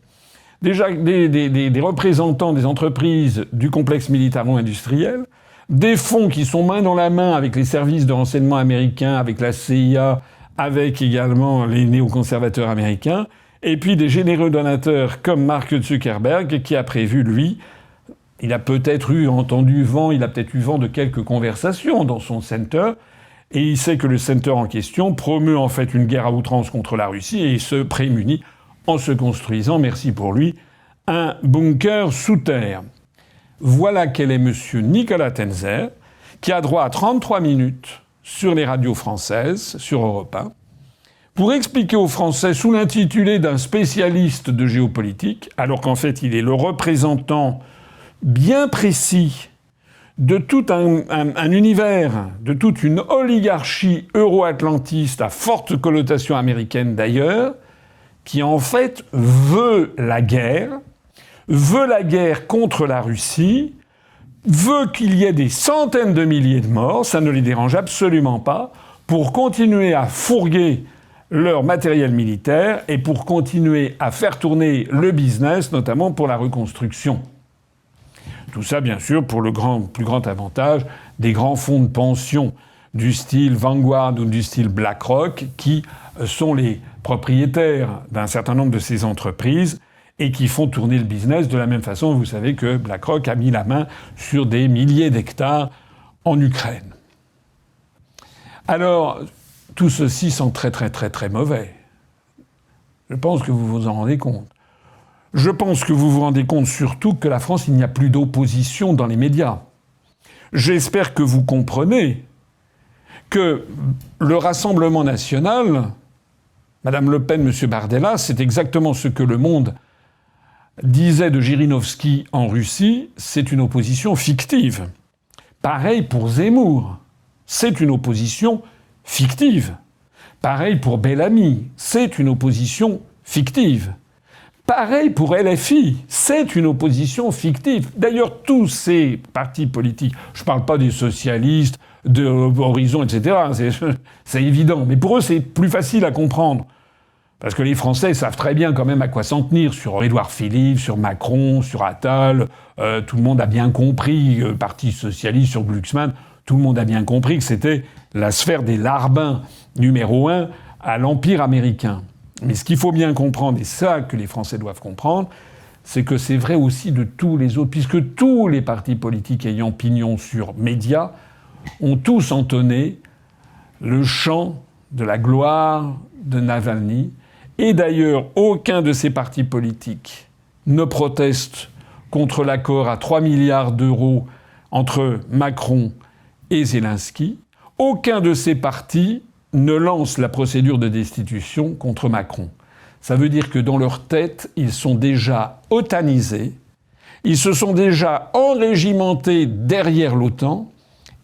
Speaker 1: déjà des représentants des entreprises du complexe militaro-industriel, des fonds qui sont main dans la main avec les services de renseignement américains, avec la CIA, avec également les néoconservateurs américains, et puis des généreux donateurs comme Mark Zuckerberg qui a prévu, lui, il a peut-être eu vent de quelques conversations dans son center, et il sait que le center en question promeut en fait une guerre à outrance contre la Russie et il se prémunit en se construisant, merci pour lui, un bunker sous terre. Voilà quel est M. Nicolas Tenzer, qui a droit à 33 minutes sur les radios françaises, sur Europe 1, pour expliquer aux Français, sous l'intitulé d'un spécialiste de géopolitique, alors qu'en fait il est le représentant bien précis de tout un univers, de toute une oligarchie euro-atlantiste à forte connotation américaine d'ailleurs, qui en fait veut la guerre contre la Russie, veut qu'il y ait des centaines de milliers de morts, ça ne les dérange absolument pas, pour continuer à fourguer leur matériel militaire et pour continuer à faire tourner le business, notamment pour la reconstruction. Tout ça, bien sûr, pour le plus grand avantage des grands fonds de pension du style Vanguard ou du style BlackRock, qui sont les propriétaires d'un certain nombre de ces entreprises et qui font tourner le business de la même façon. Vous savez que BlackRock a mis la main sur des milliers d'hectares en Ukraine. Alors, tout ceci sent très très très très mauvais. Je pense que vous vous en rendez compte. Je pense que vous vous rendez compte surtout que la France, il n'y a plus d'opposition dans les médias. J'espère que vous comprenez que le Rassemblement national, Madame Le Pen, Monsieur Bardella, c'est exactement ce que Le Monde disait de Zhirinovski en Russie, c'est une opposition fictive. Pareil pour Zemmour, c'est une opposition fictive. Pareil pour Bellamy, c'est une opposition fictive. Pareil pour LFI, c'est une opposition fictive. D'ailleurs, tous ces partis politiques, je ne parle pas des socialistes, de Horizon, etc., c'est évident. Mais pour eux, c'est plus facile à comprendre. Parce que les Français savent très bien quand même à quoi s'en tenir sur Édouard Philippe, sur Macron, sur Attal. Tout le monde a bien compris, Parti socialiste sur Glucksmann, tout le monde a bien compris que c'était la sphère des larbins numéro 1 à l'Empire américain. Mais ce qu'il faut bien comprendre, et ça que les Français doivent comprendre, c'est que c'est vrai aussi de tous les autres, puisque tous les partis politiques ayant pignon sur médias ont tous entonné le chant de la gloire de Navalny. Et d'ailleurs, aucun de ces partis politiques ne proteste contre l'accord à 3 milliards d'euros entre Macron et Zelensky. Aucun de ces partis ne lance la procédure de destitution contre Macron. Ça veut dire que dans leur tête, ils sont déjà otanisés, ils se sont déjà enrégimentés derrière l'OTAN,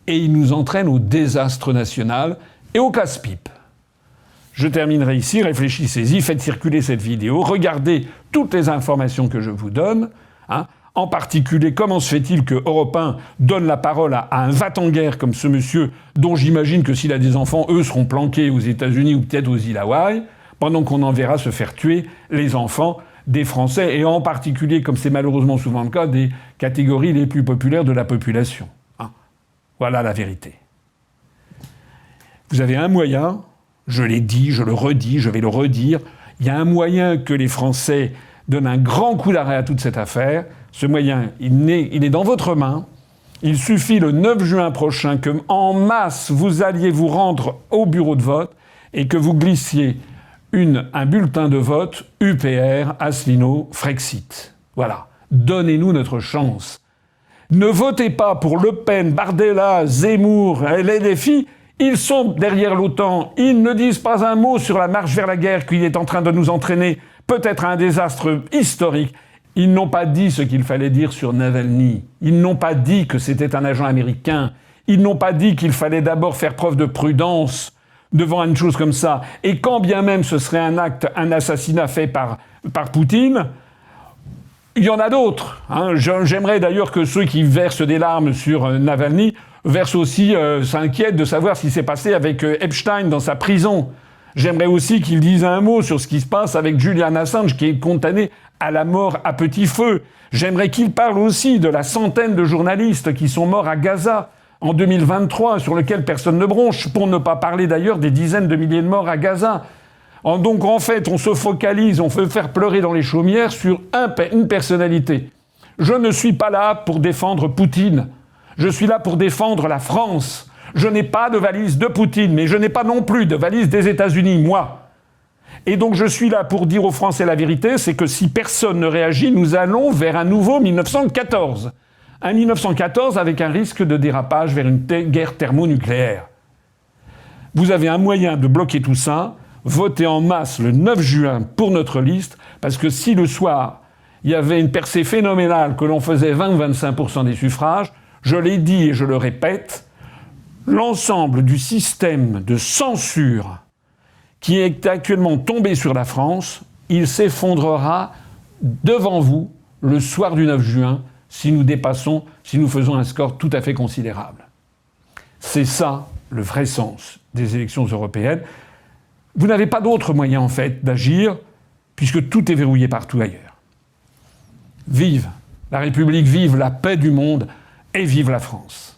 Speaker 1: et ils nous entraînent au désastre national et au casse-pipe. Je terminerai ici, réfléchissez-y, faites circuler cette vidéo, regardez toutes les informations que je vous donne. En particulier, comment se fait-il que Europe 1 donne la parole à un va-t-en-guerre comme ce monsieur, dont j'imagine que s'il a des enfants, eux seront planqués aux États-Unis ou peut-être aux îles Hawaï, pendant qu'on en verra se faire tuer les enfants des Français, et en particulier, comme c'est malheureusement souvent le cas, des catégories les plus populaires de la population. Hein. Voilà la vérité. Vous avez un moyen, je l'ai dit, je le redis, je vais le redire, il y a un moyen que les Français donnent un grand coup d'arrêt à toute cette affaire. Ce moyen, il est dans votre main. Il suffit le 9 juin prochain que, en masse, vous alliez vous rendre au bureau de vote et que vous glissiez un bulletin de vote UPR, Asselineau, Frexit. Voilà. Donnez-nous notre chance. Ne votez pas pour Le Pen, Bardella, Zemmour, les filles. Ils sont derrière l'OTAN. Ils ne disent pas un mot sur la marche vers la guerre qui est en train de nous entraîner peut-être à un désastre historique. Ils n'ont pas dit ce qu'il fallait dire sur Navalny. Ils n'ont pas dit que c'était un agent américain. Ils n'ont pas dit qu'il fallait d'abord faire preuve de prudence devant une chose comme ça. Et quand bien même ce serait un assassinat fait par Poutine, il y en a d'autres. Hein. J'aimerais d'ailleurs que ceux qui versent des larmes sur Navalny versent aussi, s'inquiètent de savoir ce qui s'est passé avec Epstein dans sa prison. J'aimerais aussi qu'ils disent un mot sur ce qui se passe avec Julian Assange, qui est condamné à la mort à petit feu. J'aimerais qu'ils parlent aussi de la centaine de journalistes qui sont morts à Gaza en 2023, sur lequel personne ne bronche, pour ne pas parler d'ailleurs des dizaines de milliers de morts à Gaza. Donc en fait, on se focalise, on veut faire pleurer dans les chaumières sur une personnalité. Je ne suis pas là pour défendre Poutine. Je suis là pour défendre la France. Je n'ai pas de valise de Poutine, mais je n'ai pas non plus de valise des États-Unis, moi. Et donc je suis là pour dire aux Français la vérité, c'est que si personne ne réagit, nous allons vers un nouveau 1914. Un 1914 avec un risque de dérapage vers une guerre thermonucléaire. Vous avez un moyen de bloquer tout ça, votez en masse le 9 juin pour notre liste, parce que si le soir, il y avait une percée phénoménale, que l'on faisait 20 ou 25% des suffrages, je l'ai dit et je le répète, l'ensemble du système de censure qui est actuellement tombé sur la France, il s'effondrera devant vous le soir du 9 juin si nous faisons un score tout à fait considérable. C'est ça le vrai sens des élections européennes. Vous n'avez pas d'autre moyen en fait d'agir puisque tout est verrouillé partout ailleurs. Vive la République, vive la paix du monde et vive la France.